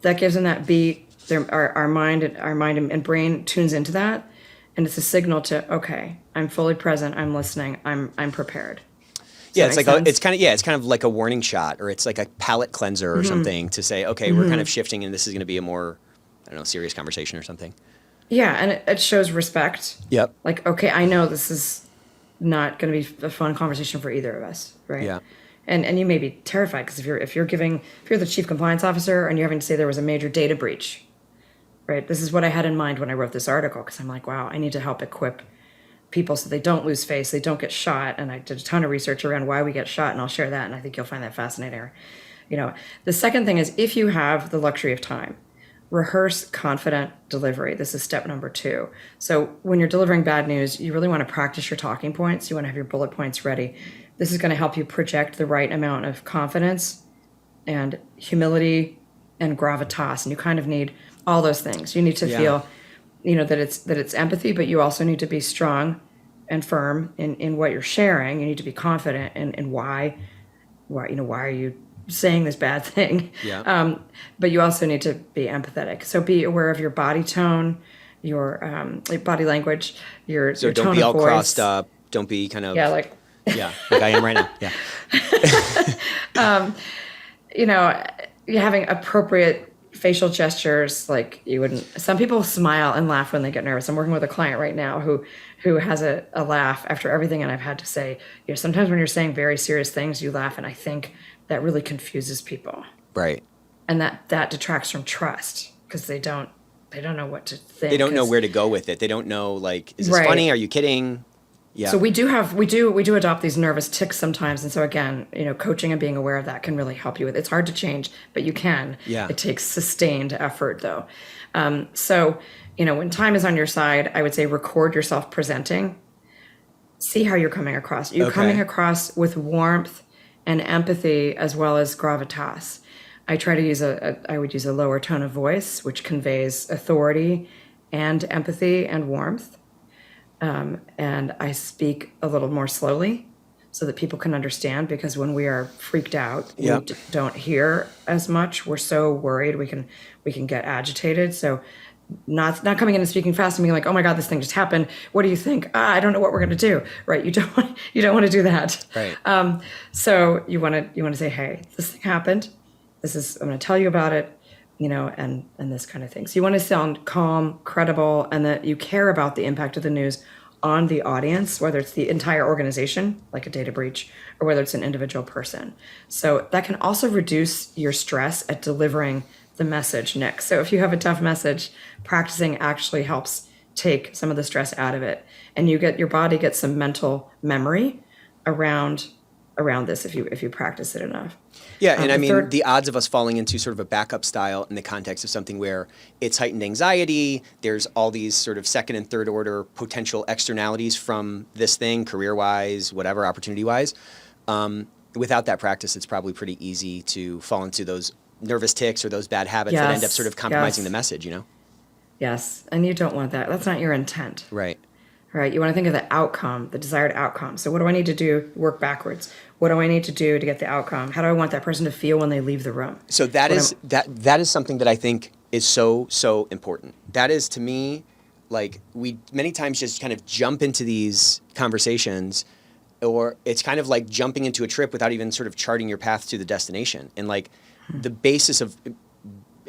That gives them that beat. Our mind and brain tunes into that, And it's a signal to, okay, I'm fully present, I'm listening, I'm prepared. Yeah, it's like it's kind of like a warning shot, or it's like a palate cleanser or something to say, okay, we're kind of shifting, and this is going to be a more, I don't know, serious conversation or something. Yeah, and it shows respect. Yep. Like, okay, I know this is not going to be a fun conversation for either of us, right? Yeah. And you may be terrified because if you're the chief compliance officer and you're having to say there was a major data breach, right? This is what I had in mind when I wrote this article, because I'm like, wow, I need to help equip people so they don't lose face, they don't get shot. And I did a ton of research around why we get shot, and I'll share that, and I think you'll find that fascinating. The second thing is, if you have the luxury of time, rehearse confident delivery. This is step number 2. So when you're delivering bad news, you really want to practice your talking points. You want to have your bullet points ready. This is going to help you project the right amount of confidence and humility and gravitas. And you kind of need all those things. You need to feel, that it's empathy, but you also need to be strong and firm in what you're sharing. You need to be confident in why are you saying this bad thing. Yeah. But you also need to be empathetic. So be aware of your body tone, your body language, your So your don't tone be of all voice. crossed up. Don't be kind of Yeah, like I am right now. Yeah. you're having appropriate facial gestures. Like you wouldn't. Some people smile and laugh when they get nervous. I'm working with a client right now who has a laugh after everything, and I've had to say, sometimes when you're saying very serious things, you laugh, and I think that really confuses people. Right. And that detracts from trust because they don't know what to think. They don't know where to go with it. They don't know, like, is this Right. funny? Are you kidding? Yeah. So we do adopt these nervous tics sometimes, and so again, coaching and being aware of that can really help you with. It's hard to change, but you can. Yeah. It takes sustained effort, though. So when time is on your side, I would say record yourself presenting. See how you're coming across. You're coming across with warmth and empathy as well as gravitas. I try to use I would use a lower tone of voice, which conveys authority and empathy and warmth. And I speak a little more slowly so that people can understand, because when we are freaked out, we don't hear as much. We're so worried we can get agitated. So not coming in and speaking fast and being like, oh my God, this thing just happened. What do you think? I don't know what we're going to do. Right. You don't want to do that. Right. So you want to say, hey, this thing happened. I'm going to tell you about it, and this kind of thing. So you want to sound calm, credible, and that you care about the impact of the news on the audience, whether it's the entire organization, like a data breach, or whether it's an individual person. So that can also reduce your stress at delivering the message next. So if you have a tough message, practicing actually helps take some of the stress out of it, and your body gets some mental memory around this if you practice it enough. Yeah, and I mean, the odds of us falling into sort of a backup style in the context of something where it's heightened anxiety, there's all these sort of second and third order potential externalities from this thing, career-wise, whatever, opportunity-wise. Without that practice, it's probably pretty easy to fall into those nervous tics or those bad habits that end up sort of compromising the message, Yes, and you don't want that. That's not your intent. Right. Right. You want to think of the outcome, the desired outcome. So what do I need to do? Work backwards. What do I need to do to get the outcome? How do I want that person to feel when they leave the room? So that is something that I think is so important. That is, to me, like, we many times just kind of jump into these conversations, or it's kind of like jumping into a trip without even sort of charting your path to the destination. And like the basis of,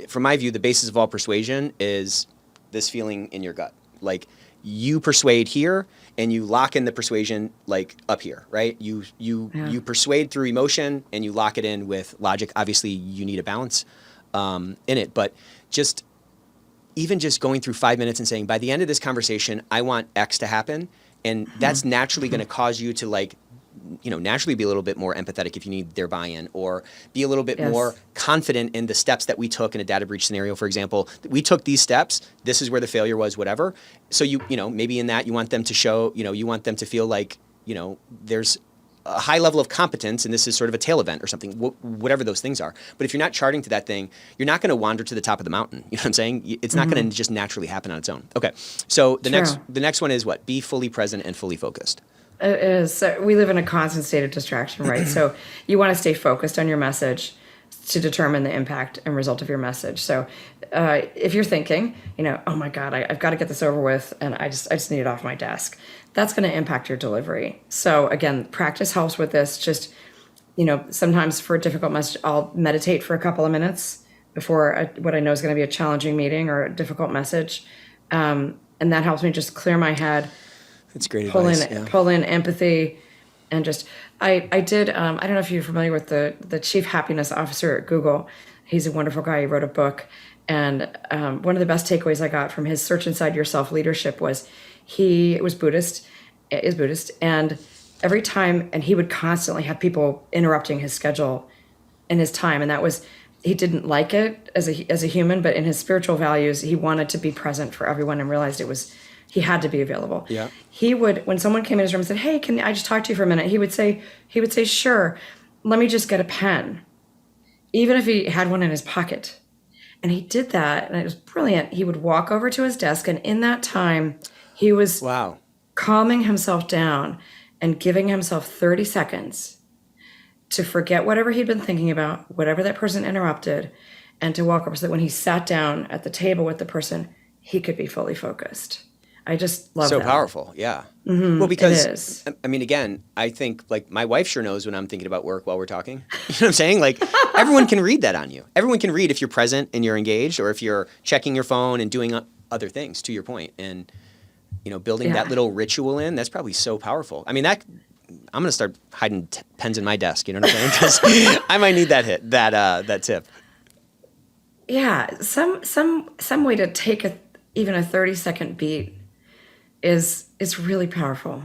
from my view, the basis of all persuasion is this feeling in your gut. Like, you persuade here and you lock in the persuasion like up here, right? You persuade through emotion and you lock it in with logic. Obviously, you need a balance in it, but even just going through 5 minutes and saying, by the end of this conversation, I want X to happen, and that's naturally going to cause you to, like, naturally be a little bit more empathetic if you need their buy-in, or be a little bit more confident in the steps that we took in a data breach scenario. For example, we took these steps, this is where the failure was, whatever. So maybe in that you want them to show, you want them to feel like, there's a high level of competence and this is sort of a tail event or something, whatever those things are. But if you're not charting to that thing, you're not going to wander to the top of the mountain. You know what I'm saying? It's not going to just naturally happen on its own. Okay. So the next one is what? Be fully present and fully focused. It is. So we live in a constant state of distraction, right? So you want to stay focused on your message. to determine the impact and result of your message. So if you're thinking, oh my God, I've got to get this over with and I just need it off my desk, that's going to impact your delivery. So again, practice helps with this. Just, sometimes for a difficult message, I'll meditate for a couple of minutes before what I know is going to be a challenging meeting or a difficult message. And that helps me just clear my head. That's great advice. Pull in empathy. And just, I did, I don't know if you're familiar with the chief happiness officer at Google. He's a wonderful guy. He wrote a book. And one of the best takeaways I got from his Search Inside Yourself leadership was he is Buddhist. And every time, and he would constantly have people interrupting his schedule and his time. And that was, he didn't like it as a human, but in his spiritual values, he wanted to be present for everyone and realized he had to be available. Yeah. He would, when someone came in his room and said, "Hey, can I just talk to you for a minute?" He would say, "Sure, let me just get a pen." Even if he had one in his pocket. And he did that, and it was brilliant. He would walk over to his desk, and in that time, he was calming himself down and giving himself 30 seconds to forget whatever he'd been thinking about, whatever that person interrupted, and to walk over so that when he sat down at the table with the person, he could be fully focused. I just love that. So powerful, yeah. Mm-hmm, well, because, it is. I mean, again, I think, like, my wife sure knows when I'm thinking about work while we're talking. You know what I'm saying? Like, everyone can read that on you. Everyone can read if you're present and you're engaged, or if you're checking your phone and doing other things, to your point. And, building that little ritual in, that's probably so powerful. I mean, I'm going to start hiding pens in my desk, you know what I'm saying? Because I might need that tip. Yeah, some way to take even a 30-second beat is really powerful.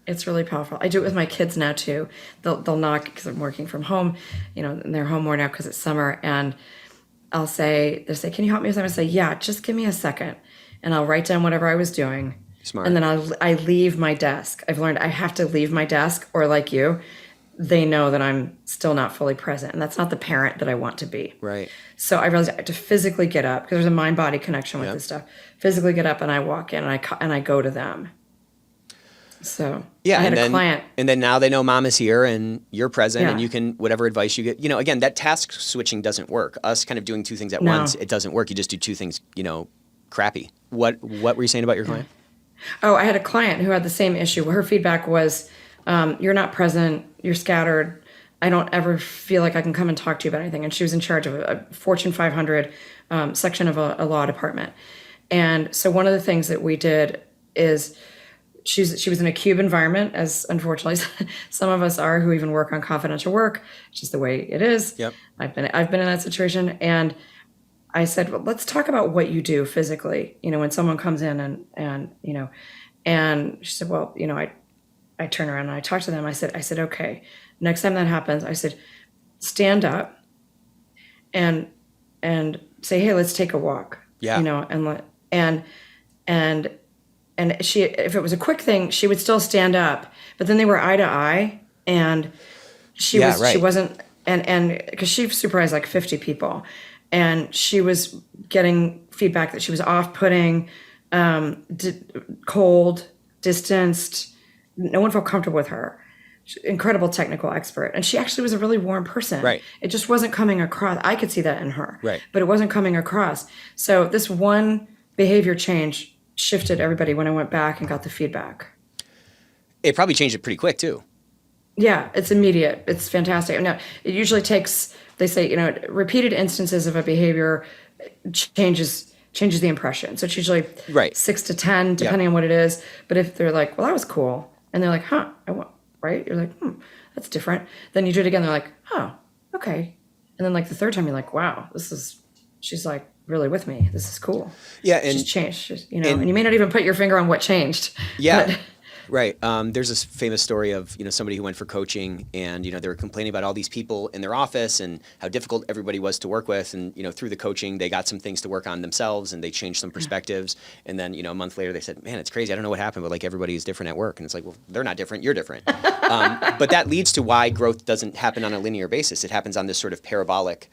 It's really powerful. I do it with my kids now too. They'll knock because I'm working from home, and they're home more now because it's summer. And they'll say, "Can you help me with something?" I say, "Yeah, just give me a second," and I'll write down whatever I was doing. Smart. And then I leave my desk. I've learned I have to leave my desk, or like you, they know that I'm still not fully present, and that's not the parent that I want to be. Right. So I realized I have to physically get up because there's a mind-body connection with this stuff. Physically get up and I walk in and I go to them. So I had a client. And then now they know mom is here and you're present and you can, whatever advice you get, again, that task switching doesn't work. Us kind of doing two things at once, it doesn't work. You just do two things, crappy. What were you saying about your client? Oh, I had a client who had the same issue. Her feedback was, "You're not present, you're scattered. I don't ever feel like I can come and talk to you about anything." And she was in charge of a Fortune 500 section of a law department. And so one of the things that we did is she was in a cube environment, as unfortunately some of us are who even work on confidential work. It's just the way it is. Yep. I've been in that situation. And I said, "Well, let's talk about what you do physically. When someone comes in and she said, "Well, I turn around and I talk to them." I said, "Okay, next time that happens," I said, "stand up and say, 'Hey, let's take a walk.'" Yeah. And she, if it was a quick thing, she would still stand up, but then they were eye to eye, and she wasn't, and because she supervised like 50 people, and she was getting feedback that she was off-putting, cold, distanced. No one felt comfortable with her. Incredible technical expert. And she actually was a really warm person. Right. It just wasn't coming across. I could see that in her. Right. But it wasn't coming across. So this one behavior change shifted everybody when I went back and got the feedback. It probably changed it pretty quick too. Yeah, it's immediate. It's fantastic. Now, it usually takes, they say, repeated instances of a behavior changes the impression. So it's usually 6 to 10, depending on what it is. But if they're like, "Well, that was cool," and they're like, "Huh, right?" You're like, "That's different." Then you do it again. They're like, "Oh, okay." And then like the third time, you're like, "Wow, she's like really with me. This is cool." Yeah. And she's changed, and you may not even put your finger on what changed. Yeah. But, right. There's this famous story of, somebody who went for coaching and, they were complaining about all these people in their office and how difficult everybody was to work with. And, through the coaching, they got some things to work on themselves and they changed some perspectives. And then, a month later they said, "Man, it's crazy. I don't know what happened, but like everybody is different at work." And it's like, well, they're not different. You're different. But that leads to why growth doesn't happen on a linear basis. It happens on this sort of parabolic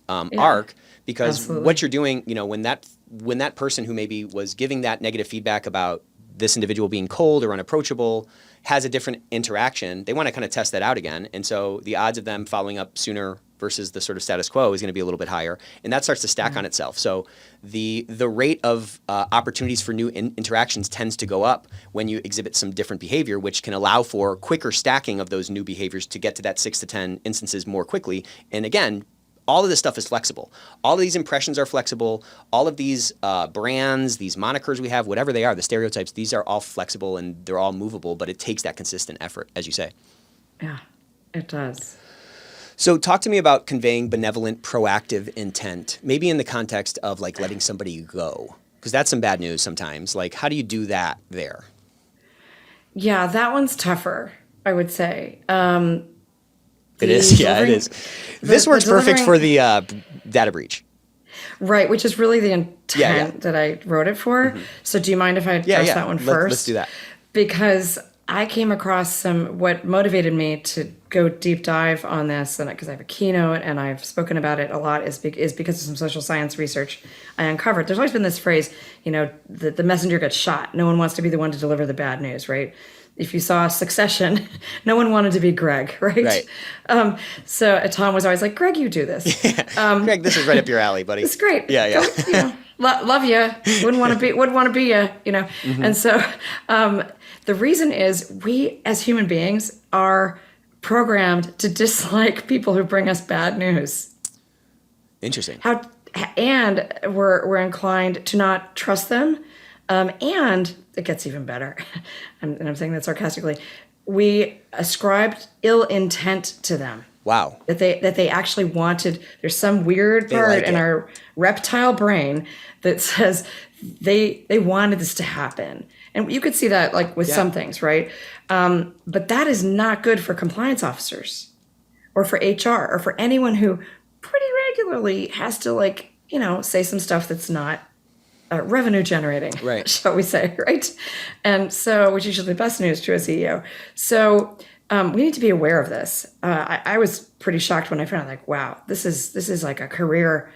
arc, because what you're doing, when that person who maybe was giving that negative feedback about this individual being cold or unapproachable has a different interaction, they want to kind of test that out again. And so the odds of them following up sooner versus the sort of status quo is going to be a little bit higher, and that starts to stack on itself. So the rate of opportunities for new interactions tends to go up when you exhibit some different behavior, which can allow for quicker stacking of those new behaviors to get to that 6 to 10 instances more quickly. And again, all of this stuff is flexible. All of these impressions are flexible. All of these brands, these monikers we have, whatever they are, the stereotypes, these are all flexible and they're all movable, but it takes that consistent effort, as you say. Yeah, it does. So talk to me about conveying benevolent, proactive intent, maybe in the context of like letting somebody go, because that's some bad news sometimes. Like, how do you do that there? Yeah, that one's tougher, I would say. It is. Yeah, it is. This works perfect for the data breach. Right, which is really the intent that I wrote it for. Mm-hmm. So do you mind if I address that one first? Let's do that. Because I came across what motivated me to go deep dive on this, and because I have a keynote and I've spoken about it a lot, is because of some social science research I uncovered. There's always been this phrase, the messenger gets shot. No one wants to be the one to deliver the bad news, right? If you saw Succession, no one wanted to be Greg, right? So Tom was always like, Greg, you do this. Greg, this is right up your alley, buddy. It's great. Yeah. Go, love you. Wouldn't want to be you, Mm-hmm. And so the reason is we as human beings are programmed to dislike people who bring us bad news. Interesting. And we're inclined to not trust them. And it gets even better, and I'm saying that sarcastically, we ascribed ill intent to them. Wow. That they actually wanted, there's some weird part in our reptile brain that says they wanted this to happen. And you could see that like with some things, right? But that is not good for compliance officers or for HR or for anyone who pretty regularly has to say some stuff that's not revenue generating, right, shall we say, right? And so, which is usually the best news to a CEO. So we need to be aware of this. I was pretty shocked when I found out, like, wow, this is like a career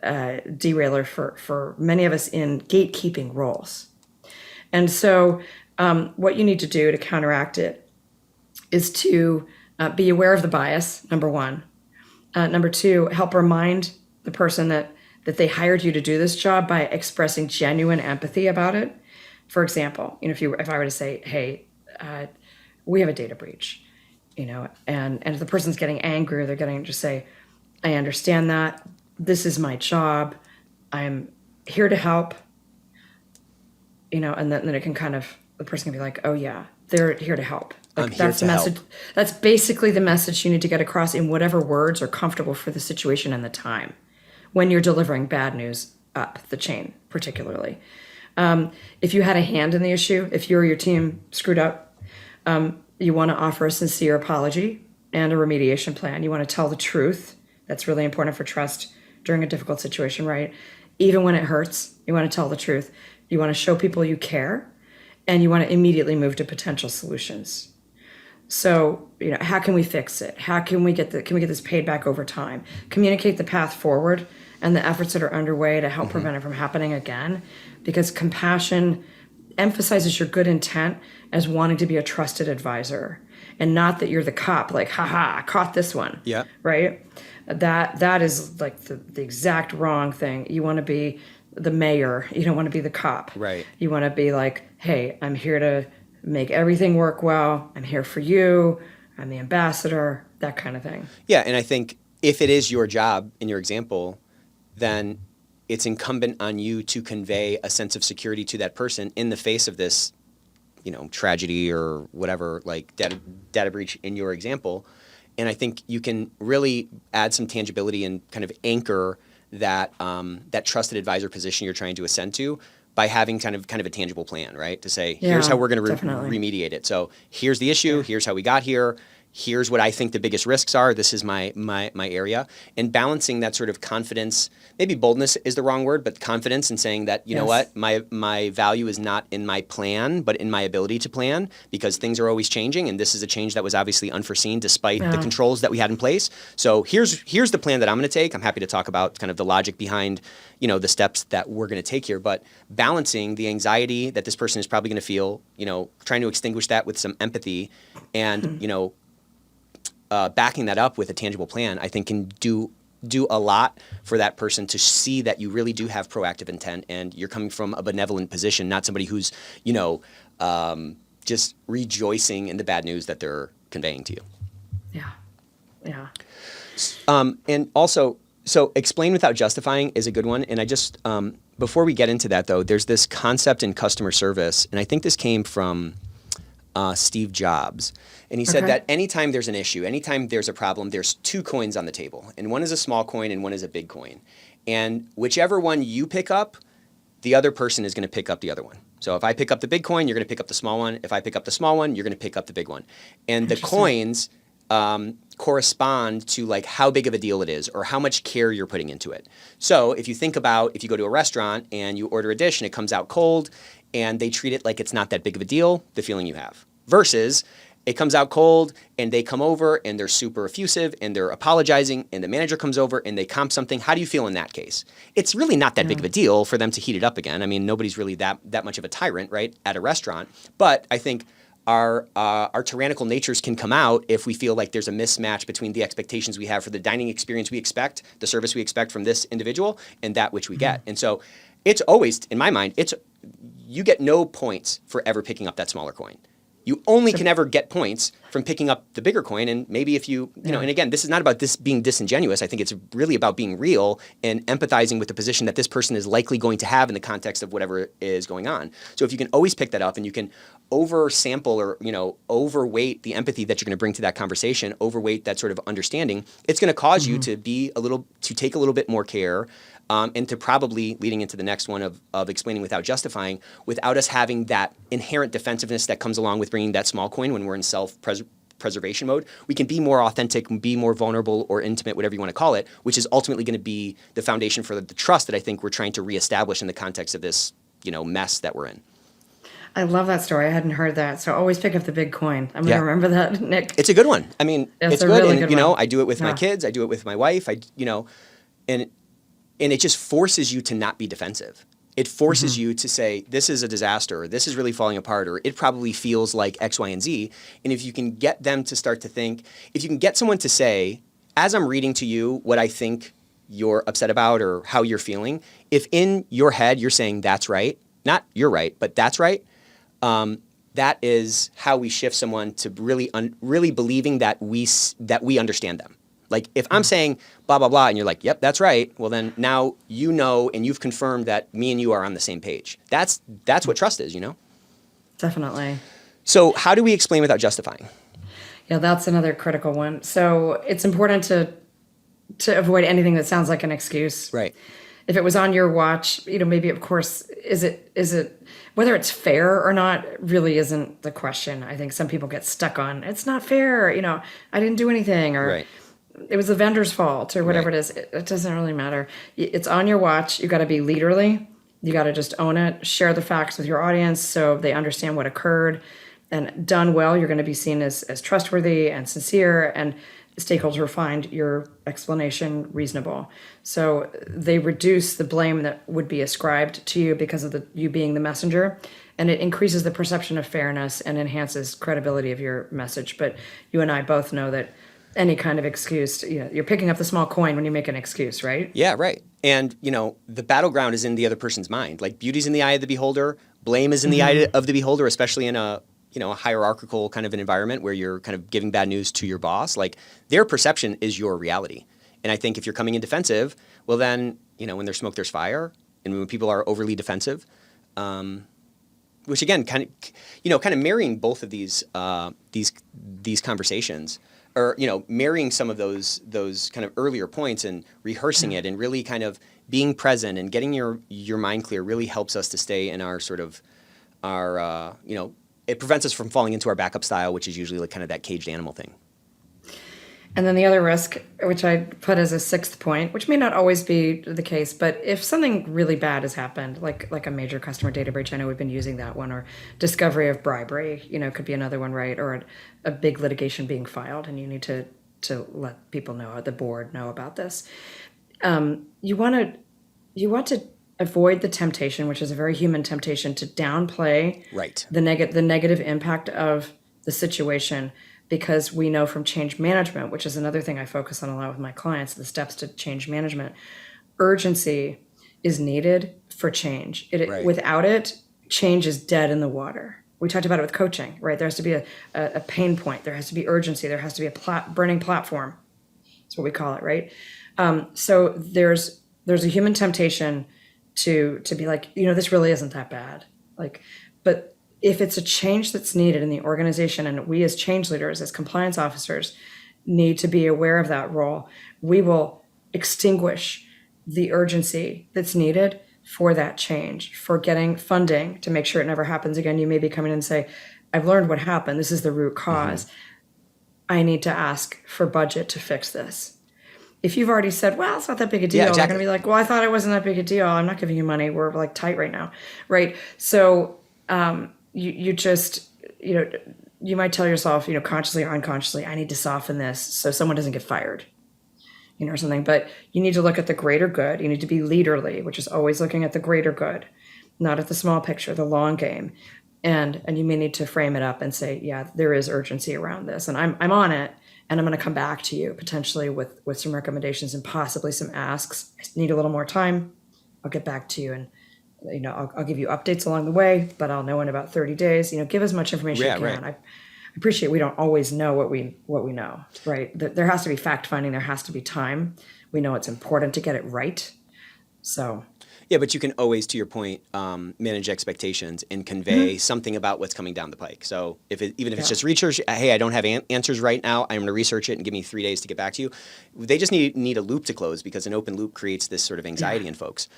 derailer for many of us in gatekeeping roles. And so what you need to do to counteract it is to be aware of the bias, number one. Number two, help remind the person that they hired you to do this job by expressing genuine empathy about it. For example, if I were to say, hey, we have a data breach, and if the person's getting angry or they're getting, just say, I understand that. This is my job. I'm here to help, and then it can the person can be like, oh yeah, they're here to help. Like, that's the message. Help. That's basically the message you need to get across in whatever words are comfortable for the situation and the time, when you're delivering bad news up the chain, particularly. If you had a hand in the issue, if you or your team screwed up, you want to offer a sincere apology and a remediation plan. You want to tell the truth. That's really important for trust during a difficult situation, right? Even when it hurts, you want to tell the truth. You want to show people you care, and you want to immediately move to potential solutions. So, how can we fix it? How can we get this paid back over time? Communicate the path forward and the efforts that are underway to help prevent it from happening again. Because compassion emphasizes your good intent as wanting to be a trusted advisor, and not that you're the cop, like, haha, I caught this one. Yeah. Right? That is like the exact wrong thing. You want to be the mayor. You don't want to be the cop. Right. You want to be like, hey, I'm here to make everything work well. I'm here for you. I'm the ambassador, that kind of thing. Yeah, and I think if it is your job, in your example, then it's incumbent on you to convey a sense of security to that person in the face of this, tragedy or whatever, like data breach in your example. And I think you can really add some tangibility and kind of anchor that that trusted advisor position you're trying to ascend to by having kind of a tangible plan, right? To say, here's how we're going to remediate it. So here's the issue. Here's how we got here. Here's what I think the biggest risks are. This is my area. And balancing that sort of confidence, maybe boldness is the wrong word, but confidence in saying that, you know what, my value is not in my plan, but in my ability to plan, because things are always changing. And this is a change that was obviously unforeseen despite the controls that we had in place. So here's the plan that I'm going to take. I'm happy to talk about kind of the logic behind, the steps that we're going to take here, but balancing the anxiety that this person is probably going to feel, trying to extinguish that with some empathy and, backing that up with a tangible plan, I think can do a lot for that person to see that you really do have proactive intent and you're coming from a benevolent position, not somebody who's, just rejoicing in the bad news that they're conveying to you. Yeah. And also, so explain without justifying is a good one. And I just, before we get into that though, there's this concept in customer service, and I think this came from Steve Jobs. And he said that anytime there's an issue, anytime there's a problem, there's two coins on the table. And one is a small coin and one is a big coin. And whichever one you pick up, the other person is going to pick up the other one. So if I pick up the big coin, you're going to pick up the small one. If I pick up the small one, you're going to pick up the big one. And the coins correspond to like how big of a deal it is or how much care you're putting into it. So if you think about if you go to a restaurant and you order a dish and it comes out cold and they treat it like it's not that big of a deal, the feeling you have. Versus it comes out cold and they come over and they're super effusive and they're apologizing and the manager comes over and they comp something. How do you feel in that case? It's really not that big of a deal for them to heat it up again. I mean, nobody's really that much of a tyrant, right, at a restaurant. But I think our tyrannical natures can come out if we feel like there's a mismatch between the expectations we have for the dining experience we expect, the service we expect from this individual, and that which we get. And so it's always, in my mind, you get no points for ever picking up that smaller coin. You only can ever get points from picking up the bigger coin. And maybe if you know, and again, this is not about this being disingenuous. I think it's really about being real and empathizing with the position that this person is likely going to have in the context of whatever is going on. So if you can always pick that up and you can oversample or, overweight the empathy that you're going to bring to that conversation, overweight that sort of understanding, it's going to cause you to take a little bit more care. And to probably, leading into the next one of explaining without justifying, without us having that inherent defensiveness that comes along with bringing that small coin when we're in self-preservation mode, we can be more authentic, be more vulnerable or intimate, whatever you want to call it, which is ultimately going to be the foundation for the trust that I think we're trying to reestablish in the context of this, mess that we're in. I love that story. I hadn't heard that. So always pick up the big coin. I'm going to remember that, Nick. It's a good one. I mean, it's good. Really and, good one. I do it with my kids. I do it with my wife. And it just forces you to not be defensive. It forces you to say, this is a disaster, or this is really falling apart, or it probably feels like X, Y, and Z. And if you can get them to start to think, if you can get someone to say, as I'm reading to you what I think you're upset about or how you're feeling, if in your head you're saying that's right, not you're right, but that's right, that is how we shift someone to really believing that we understand them. Like if I'm saying blah, blah, blah, and you're like, yep, that's right. Well, then now and you've confirmed that me and you are on the same page. That's what trust is, Definitely. So how do we explain without justifying? Yeah, that's another critical one. So it's important to avoid anything that sounds like an excuse. Right. If it was on your watch, maybe of course, is it whether it's fair or not really isn't the question. I think some people get stuck on, it's not fair, I didn't do anything, or Right. It was the vendor's fault, or whatever it is. It doesn't really matter. It's on your watch. You got to be leaderly. You got to just own it, share the facts with your audience so they understand what occurred. And done well, you're going to be seen as trustworthy and sincere, and stakeholders will find your explanation reasonable. So they reduce the blame that would be ascribed to you because of you being the messenger, and it increases the perception of fairness and enhances credibility of your message. But you and I both know that any kind of excuse, you're picking up the small coin when you make an excuse, right? Yeah, right. And, the battleground is in the other person's mind. Like beauty's in the eye of the beholder, blame is in the eye of the beholder, especially in a hierarchical kind of an environment where you're kind of giving bad news to your boss. Like their perception is your reality. And I think if you're coming in defensive, well then, when there's smoke, there's fire. And when people are overly defensive, which again, kind of marrying both of these conversations, or marrying some of those kind of earlier points and rehearsing it and really kind of being present and getting your mind clear really helps us to stay in our sort of it prevents us from falling into our backup style, which is usually like kind of that caged animal thing. And then the other risk, which I put as a sixth point, which may not always be the case, but if something really bad has happened, like a major customer data breach, I know we've been using that one, or discovery of bribery, could be another one, right? Or a big litigation being filed, and you need to let people know, the board know about this. You want to avoid the temptation, which is a very human temptation, to downplay Right. the negative impact of the situation because we know from change management, which is another thing I focus on a lot with my clients, the steps to change management, urgency is needed for change. Right. Without it, change is dead in the water. We talked about it with coaching, right? There has to be a pain point. There has to be urgency. There has to be a burning platform. That's what we call it, right? So there's a human temptation to be like, this really isn't that bad. But if it's a change that's needed in the organization, and we as change leaders, as compliance officers, need to be aware of that role, we will extinguish the urgency that's needed for that change, for getting funding to make sure it never happens again. You may be coming in and say, I've learned what happened. This is the root cause. I need to ask for budget to fix this. If you've already said, well, it's not that big a deal, they're going to be like, well, I thought it wasn't that big a deal. I'm not giving you money. We're tight right now. Right. So you just, you might tell yourself, consciously or unconsciously, I need to soften this so someone doesn't get fired, or something. But you need to look at the greater good. You need to be leaderly, which is always looking at the greater good, not at the small picture, the long game. And you may need to frame it up and say, yeah, there is urgency around this, and I'm on it, and I'm going to come back to you potentially with some recommendations and possibly some asks. I need a little more time. I'll get back to you, and I'll give you updates along the way, but I'll know in about 30 days. Give as much information as you can. Right. I appreciate we don't always know what we know, right? There has to be fact finding. There has to be time. We know it's important to get it right. So. Yeah, but you can always, to your point, manage expectations and convey something about what's coming down the pike. So even if it's just research, hey, I don't have answers right now. I'm going to research it and give me 3 days to get back to you. They just need a loop to close, because an open loop creates this sort of anxiety in folks.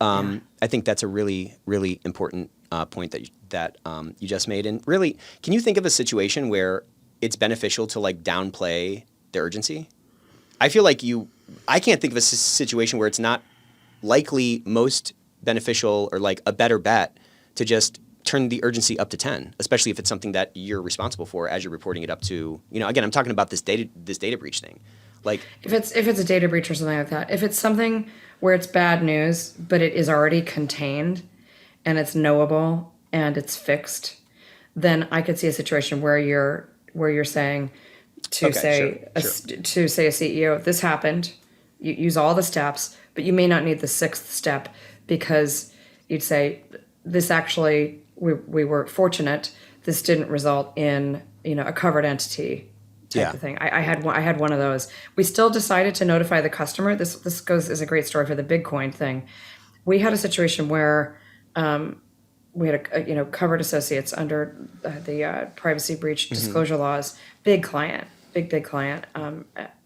I think that's a really, really important point that you just made. And really, can you think of a situation where it's beneficial to downplay the urgency? I feel like I can't think of a situation where it's not likely most beneficial or a better bet to just turn the urgency up to 10, especially if it's something that you're responsible for as you're reporting it up to, again, I'm talking about this data breach thing. If it's a data breach or something like that, if it's something where it's bad news, but it is already contained and it's knowable and it's fixed, then I could see a situation where you're saying to say a CEO, this happened, you use all the steps, but you may not need the sixth step, because you'd say, this actually, we were fortunate, this didn't result in a covered entity type of thing. I had one of those. We still decided to notify the customer. This is a great story for the Bitcoin thing. We had a situation where we had covered associates under the privacy breach disclosure laws. Big client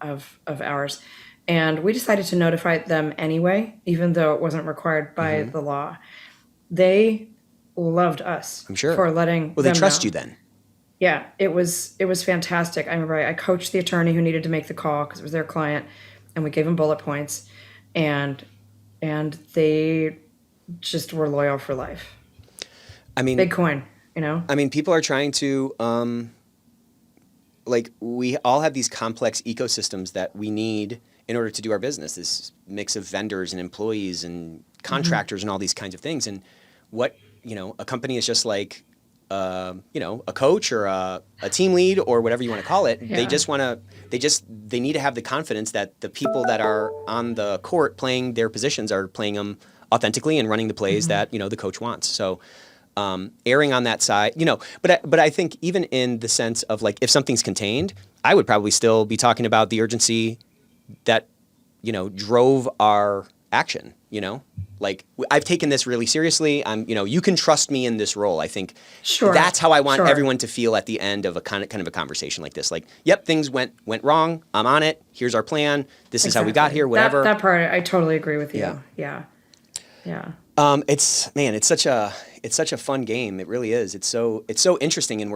of ours. And we decided to notify them anyway, even though it wasn't required by the law. They loved us, I'm sure, for letting Well, them they trust know. you then. Yeah, it was fantastic. I remember I coached the attorney who needed to make the call because it was their client, and we gave them bullet points, and they just were loyal for life. I mean, Bitcoin, I mean, people are trying to, we all have these complex ecosystems that we need in order to do our business, this mix of vendors and employees and contractors and all these kinds of things. And what, a company is just like, a coach or a team lead or whatever you want to call it. Yeah. They need to have the confidence that the people that are on the court playing their positions are playing them authentically and running the plays that, the coach wants. So, erring on that side, but I think even in the sense of if something's contained, I would probably still be talking about the urgency that, drove our action, I've taken this really seriously. You can trust me in this role. I think that's how I want everyone to feel at the end of a kind of a conversation like this. Yep, things went wrong. I'm on it. Here's our plan. This is how we got here, whatever. That part, I totally agree with you. Yeah. It's such a fun game. It really is. It's so interesting. And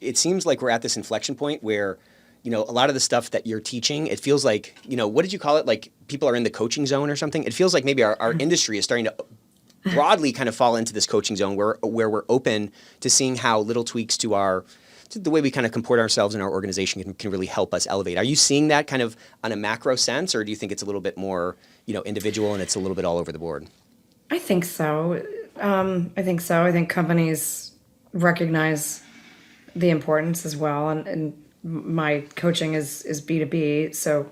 it seems like we're at this inflection point where, a lot of the stuff that you're teaching, it feels like, what did you call it? People are in the coaching zone or something. It feels like maybe our industry is starting to broadly kind of fall into this coaching zone where we're open to seeing how little tweaks to the way we kind of comport ourselves in our organization can really help us elevate. Are you seeing that kind of on a macro sense, or do you think it's a little bit more, individual and it's a little bit all over the board? I think so. I think companies recognize the importance as well, and my coaching is B2B. So,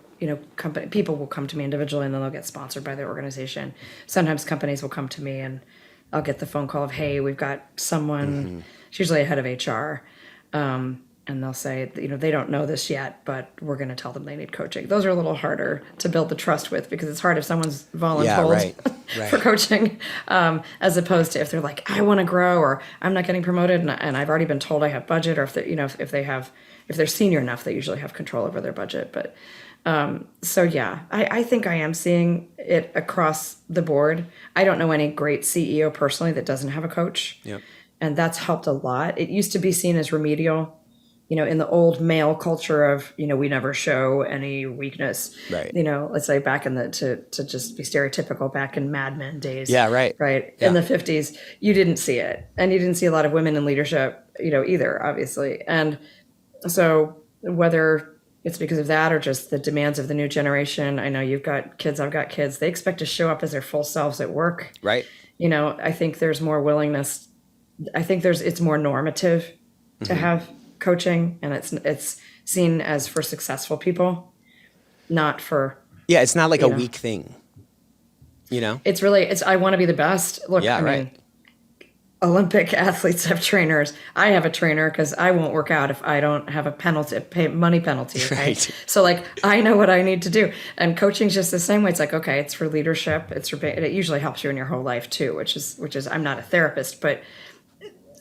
people will come to me individually and then they'll get sponsored by their organization. Sometimes companies will come to me and I'll get the phone call of, hey, we've got someone, it's usually a head of HR. And they'll say, they don't know this yet, but we're going to tell them they need coaching. Those are a little harder to build the trust with because it's hard if someone's voluntold for coaching, as opposed to if they're like, I want to grow, or I'm not getting promoted, and I've already been told I have budget, or if they, if they're senior enough, they usually have control over their budget. But I think I am seeing it across the board. I don't know any great CEO personally that doesn't have a coach, and that's helped a lot. It used to be seen as remedial. In the old male culture of, we never show any weakness, right? Let's say back in to just be stereotypical, back in Mad Men days. Yeah, right. Right. Yeah. In the 50s, you didn't see it. And you didn't see a lot of women in leadership, either, obviously. And so whether it's because of that or just the demands of the new generation, I know you've got kids, I've got kids, they expect to show up as their full selves at work. Right. I think there's more willingness. I think it's more normative to have coaching, and it's seen as for successful people, not for it's not like a weak thing, it's really I want to be the best. Look, I mean, Olympic athletes have trainers. I have a trainer because I won't work out if I don't have a money penalty. Okay? Right. So I know what I need to do, and coaching's just the same way. It's like, okay, it's for leadership. It usually helps you in your whole life too, which is I'm not a therapist, but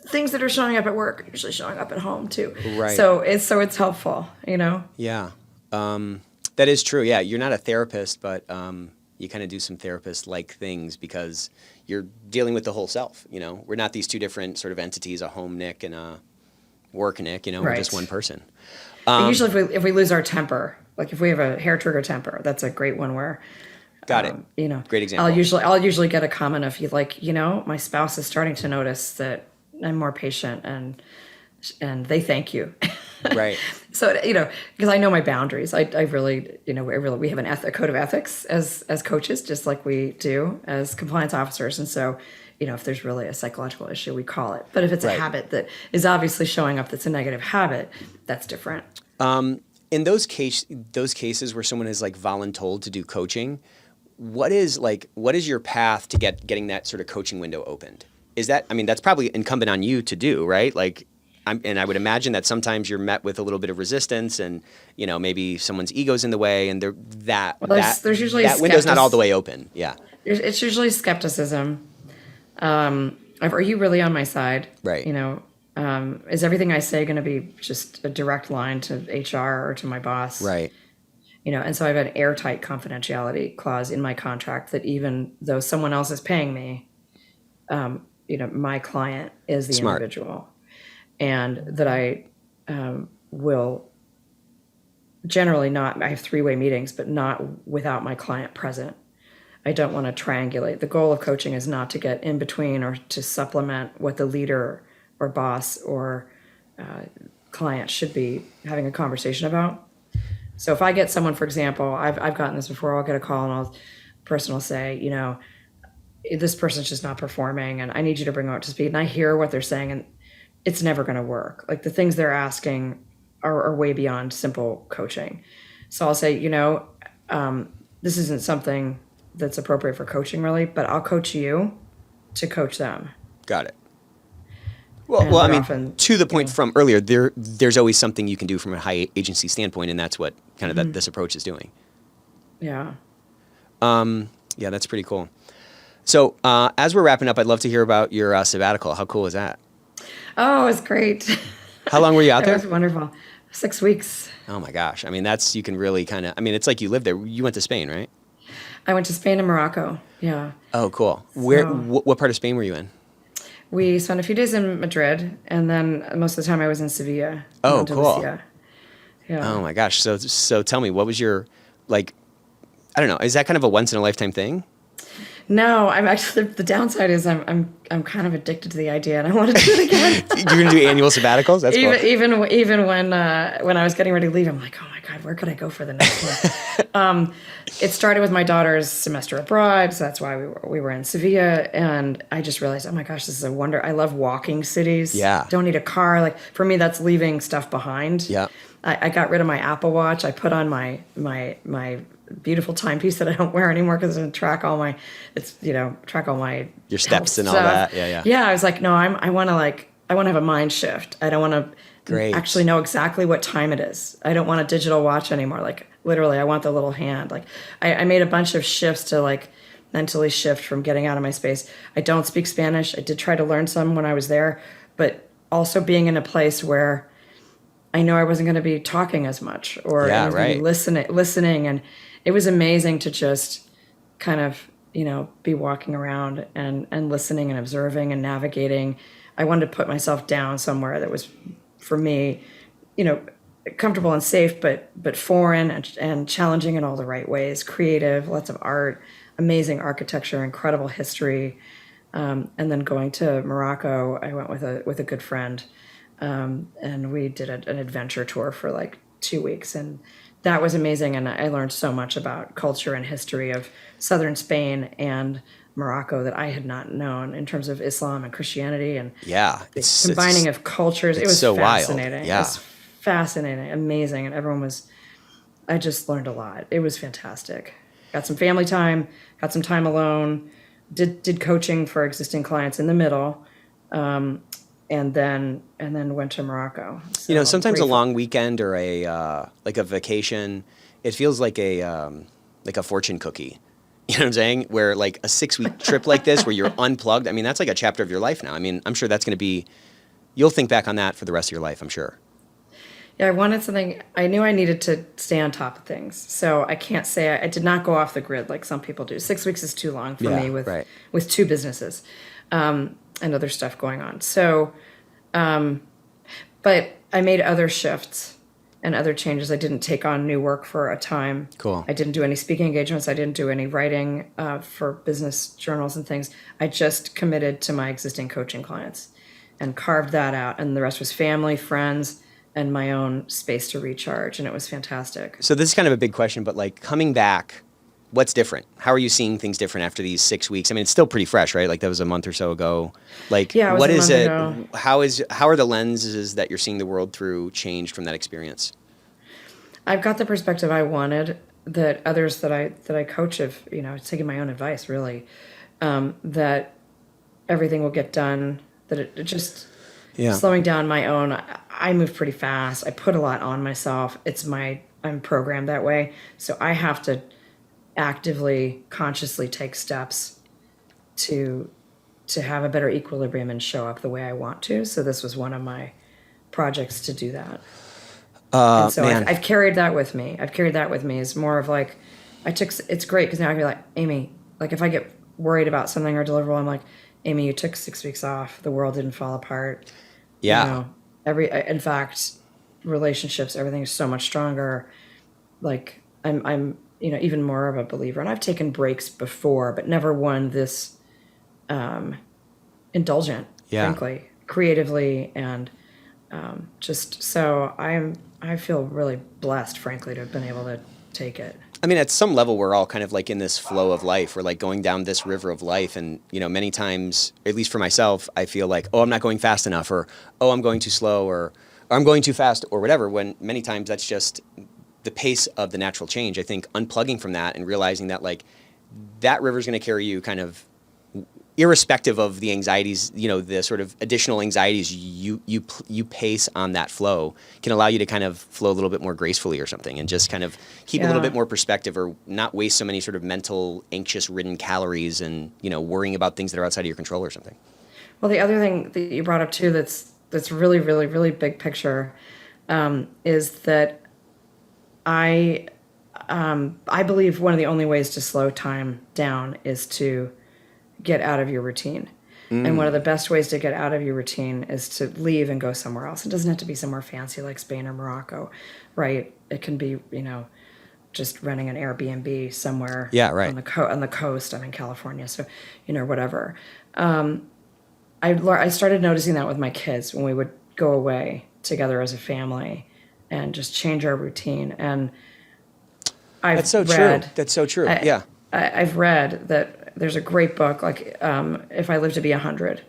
things that are showing up at work are usually showing up at home too. Right. So it's helpful, Yeah. That is true. Yeah. You're not a therapist, but you kind of do some therapist-like things because you're dealing with the whole self. We're not these two different sort of entities, a home Nick and a work Nick, we're just one person. Usually if we lose our temper, like if we have a hair trigger temper, that's a great one where got it. Great example. I'll usually get a comment of my spouse is starting to notice that I'm more patient and they thank you. Right. So, because I know my boundaries, I really, we have a code of ethics as coaches, just like we do as compliance officers. And so, if there's really a psychological issue, we call it. But if it's a habit that is obviously showing up, that's a negative habit, that's different. In those cases where someone is voluntold to do coaching, what is your path to getting that sort of coaching window opened? That's probably incumbent on you to do, right? And I would imagine that sometimes you're met with a little bit of resistance, and maybe someone's ego's in the way, and there's usually that window's not all the way open. Yeah, it's usually skepticism. Are you really on my side? Right. Is everything I say going to be just a direct line to HR or to my boss? Right. And so I have an airtight confidentiality clause in my contract that even though someone else is paying me, my client is the Smart. individual, and that I will generally not, I have 3-way meetings, but not without my client present. I don't want to triangulate. The goal of coaching is not to get in between or to supplement what the leader or boss or client should be having a conversation about. So if I get someone, for example, I've gotten this before, I'll get a call and the person will say, this person's just not performing and I need you to bring them up to speed. And I hear what they're saying and it's never going to work. The things they're asking are way beyond simple coaching. So I'll say, this isn't something that's appropriate for coaching really, but I'll coach you to coach them. Got it. Well, often, to the point from earlier, there's always something you can do from a high agency standpoint, and that's what kind of this approach is doing. Yeah. Yeah, that's pretty cool. So as we're wrapping up, I'd love to hear about your sabbatical. How cool was that? Oh, it was great. How long were you out there? It was wonderful. 6 weeks. Oh my gosh. You can really kind of, it's like you lived there. You went to Spain, right? I went to Spain and Morocco. Yeah. Oh, cool. What part of Spain were you in? We spent a few days in Madrid, and then most of the time I was in Sevilla. Oh, cool. Yeah. Oh my gosh. So tell me, what was your, I don't know, is that kind of a once in a lifetime thing? No, I'm actually, the downside is I'm kind of addicted to the idea and I want to do it again. You're going to do annual sabbaticals? That's cool. Even when I was getting ready to leave, I'm like, oh my God, where could I go for the next one? It started with my daughter's semester abroad, so that's why we were in Sevilla, and I just realized, oh my gosh, this is a wonder. I love walking cities. Yeah. Don't need a car. For me, that's leaving stuff behind. Yeah. I got rid of my Apple Watch. I put on my beautiful timepiece that I don't wear anymore because it's track all my, track all my your steps and all stuff. that. Yeah. Yeah. I was like, no, I want to have a mind shift. I don't want to actually know exactly what time it is. I don't want a digital watch anymore. Like literally, I want the little hand. Like I made a bunch of shifts to like mentally shift from getting out of my space. I don't speak Spanish. I did try to learn some when I was there, but also being in a place where I know I wasn't going to be talking as much or I was going to be listening. And it was amazing to just kind of, be walking around and listening and observing and navigating. I wanted to put myself down somewhere that was, for me, comfortable and safe, but foreign and challenging in all the right ways, creative, lots of art, amazing architecture, incredible history. And then going to Morocco, I went with a good friend. And we did an adventure tour for like 2 weeks, and that was amazing. And I learned so much about culture and history of southern Spain and Morocco that I had not known in terms of Islam and Christianity and the combining of cultures. It was so fascinating. Wild. Yeah. It was fascinating, amazing, and I just learned a lot. It was fantastic. Got some family time, got some time alone, did coaching for existing clients in the middle. And then went to Morocco. So sometimes a long weekend or a vacation, it feels like a fortune cookie. You know what I'm saying? Where like a 6-week trip like this, where you're unplugged. I mean, that's like a chapter of your life now. I mean, I'm sure that's going to be. You'll think back on that for the rest of your life. I'm sure. Yeah, I wanted something. I knew I needed to stay on top of things, so I can't say I did not go off the grid like some people do. 6 weeks is too long for me with 2 businesses. And other stuff going on. So, but I made other shifts and other changes. I didn't take on new work for a time. Cool. I didn't do any speaking engagements. I didn't do any writing for business journals and things. I just committed to my existing coaching clients and carved that out. And the rest was family, friends, and my own space to recharge. And it was fantastic. So this is kind of a big question, but like coming back, what's different? How are you seeing things different after these 6 weeks? I mean, it's still pretty fresh, right? Like that was a month or so ago. Like, what is it? How are the lenses that you're seeing the world through changed from that experience? I've got the perspective I wanted that others that I coach have, taken my own advice really, that everything will get done, that it just slowing down my own. I move pretty fast. I put a lot on myself. I'm programmed that way. So I have to actively, consciously take steps to have a better equilibrium and show up the way I want to. So this was one of my projects to do that. And so I've carried that with me. It's more of like, it's great because now I can be like, Amii, like if I get worried about something or deliverable, I'm like, Amii, you took 6 weeks off. The world didn't fall apart. Yeah. In fact, relationships, everything is so much stronger. Like I'm even more of a believer. And I've taken breaks before, but never one this indulgent, frankly, creatively. And just so I feel really blessed, frankly, to have been able to take it. I mean, at some level, we're all kind of like in this flow of life. We're like going down this river of life. And, many times, at least for myself, I feel like, oh, I'm not going fast enough, or, oh, I'm going too slow, or I'm going too fast, or whatever, when many times that's just the pace of the natural change. I think unplugging from that and realizing that like that river is going to carry you kind of irrespective of the anxieties, the sort of additional anxieties you pace on that flow can allow you to kind of flow a little bit more gracefully or something, and just kind of keep a little bit more perspective, or not waste so many sort of mental, anxious ridden calories and, worrying about things that are outside of your control or something. Well, the other thing that you brought up too, that's really, really, really big picture, is that I believe one of the only ways to slow time down is to get out of your routine. And one of the best ways to get out of your routine is to leave and go somewhere else. It doesn't have to be somewhere fancy like Spain or Morocco, right? It can be, just renting an Airbnb somewhere on the coast. I'm in California, so, whatever. I started noticing that with my kids when we would go away together as a family and just change our routine. And That's so true. I've read that there's a great book, like If I Live to Be 100.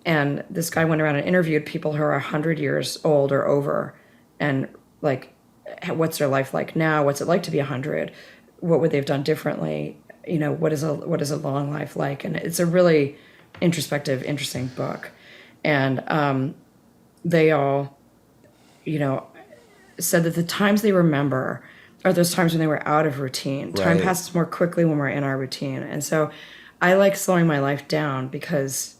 And this guy went around and interviewed people who are 100 years old or over and like, what's their life like now? What's it like to be 100? What would they have done differently? You know, what is a long life like? And it's a really introspective, interesting book. And they all, you know, said that the times they remember are those times when they were out of routine. Right. Time passes more quickly when we're in our routine. And so I like slowing my life down because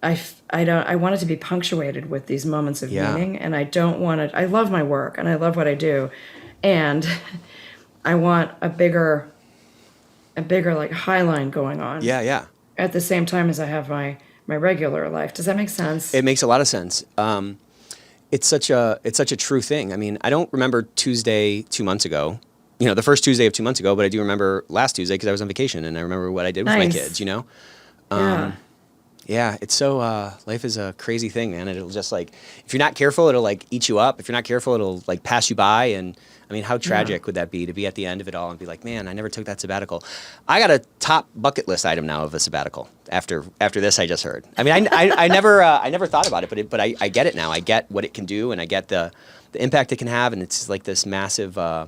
I want it to be punctuated with these moments of meaning, and I don't want it. I love my work and I love what I do, and I want a bigger like high line going on. Yeah. At the same time as I have my regular life. Does that make sense? It makes a lot of sense. It's such a true thing. I mean, I don't remember Tuesday 2 months ago, you know, the first Tuesday of 2 months ago, but I do remember last Tuesday because I was on vacation and I remember what I did with my kids, you know? Yeah, it's so, life is a crazy thing, man. It'll just like, if you're not careful, it'll like eat you up. If you're not careful, it'll like pass you by. And I mean, how tragic would that be to be at the end of it all and be like, man, I never took that sabbatical. I got a top bucket list item now of a sabbatical after this I just heard. I mean, I never thought about it, but I get it now. I get what it can do and I get the impact it can have. And it's like this massive, I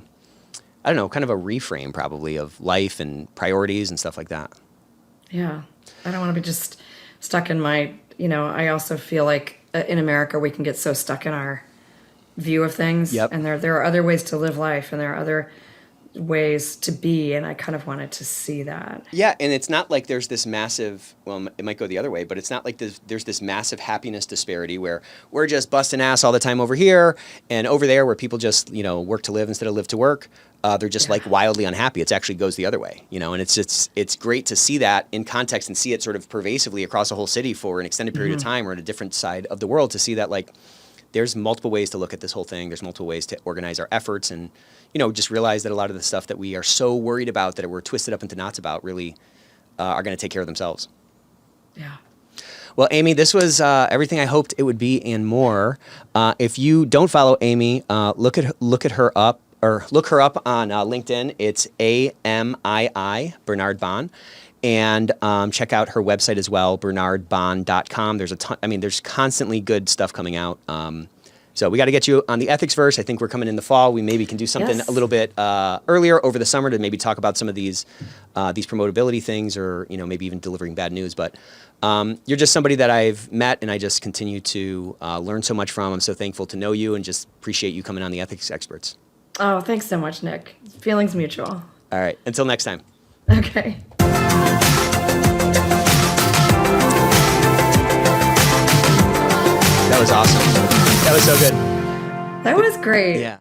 don't know, kind of a reframe probably of life and priorities and stuff like that. Yeah. I don't want to be just stuck in my, you know, I also feel like in America we can get so stuck in our view of things. Yep. And there are other ways to live life and there are other ways to be, and I kind of wanted to see that. Yeah, and it's not like there's this massive, well, it might go the other way, but it's not like there's this massive happiness disparity where we're just busting ass all the time over here, and over there where people just, you know, work to live instead of live to work, they're just like wildly unhappy. It actually goes the other way, you know, and it's great to see that in context and see it sort of pervasively across a whole city for an extended period of time or in a different side of the world, to see that like there's multiple ways to look at this whole thing. There's multiple ways to organize our efforts and, you know, just realize that a lot of the stuff that we are so worried about, that we're twisted up into knots about, really are going to take care of themselves. Yeah. Well, Amii, this was everything I hoped it would be and more. If you don't follow Amii, look her up on LinkedIn. It's Amii Barnard-Bahn. And check out her website as well, Bernard-Bahn.com. There's a ton, I mean, there's constantly good stuff coming out. So we got to get you on the ethics verse. I think we're coming in the fall. We maybe can do something a little bit earlier over the summer to maybe talk about some of these promotability things, or, you know, maybe even delivering bad news. But you're just somebody that I've met and I just continue to learn so much from. I'm so thankful to know you and just appreciate you coming on the Ethics Experts. Oh, thanks so much, Nick. Feelings mutual. All right. Until next time. Okay. That was awesome. That was so good. That was great. Yeah.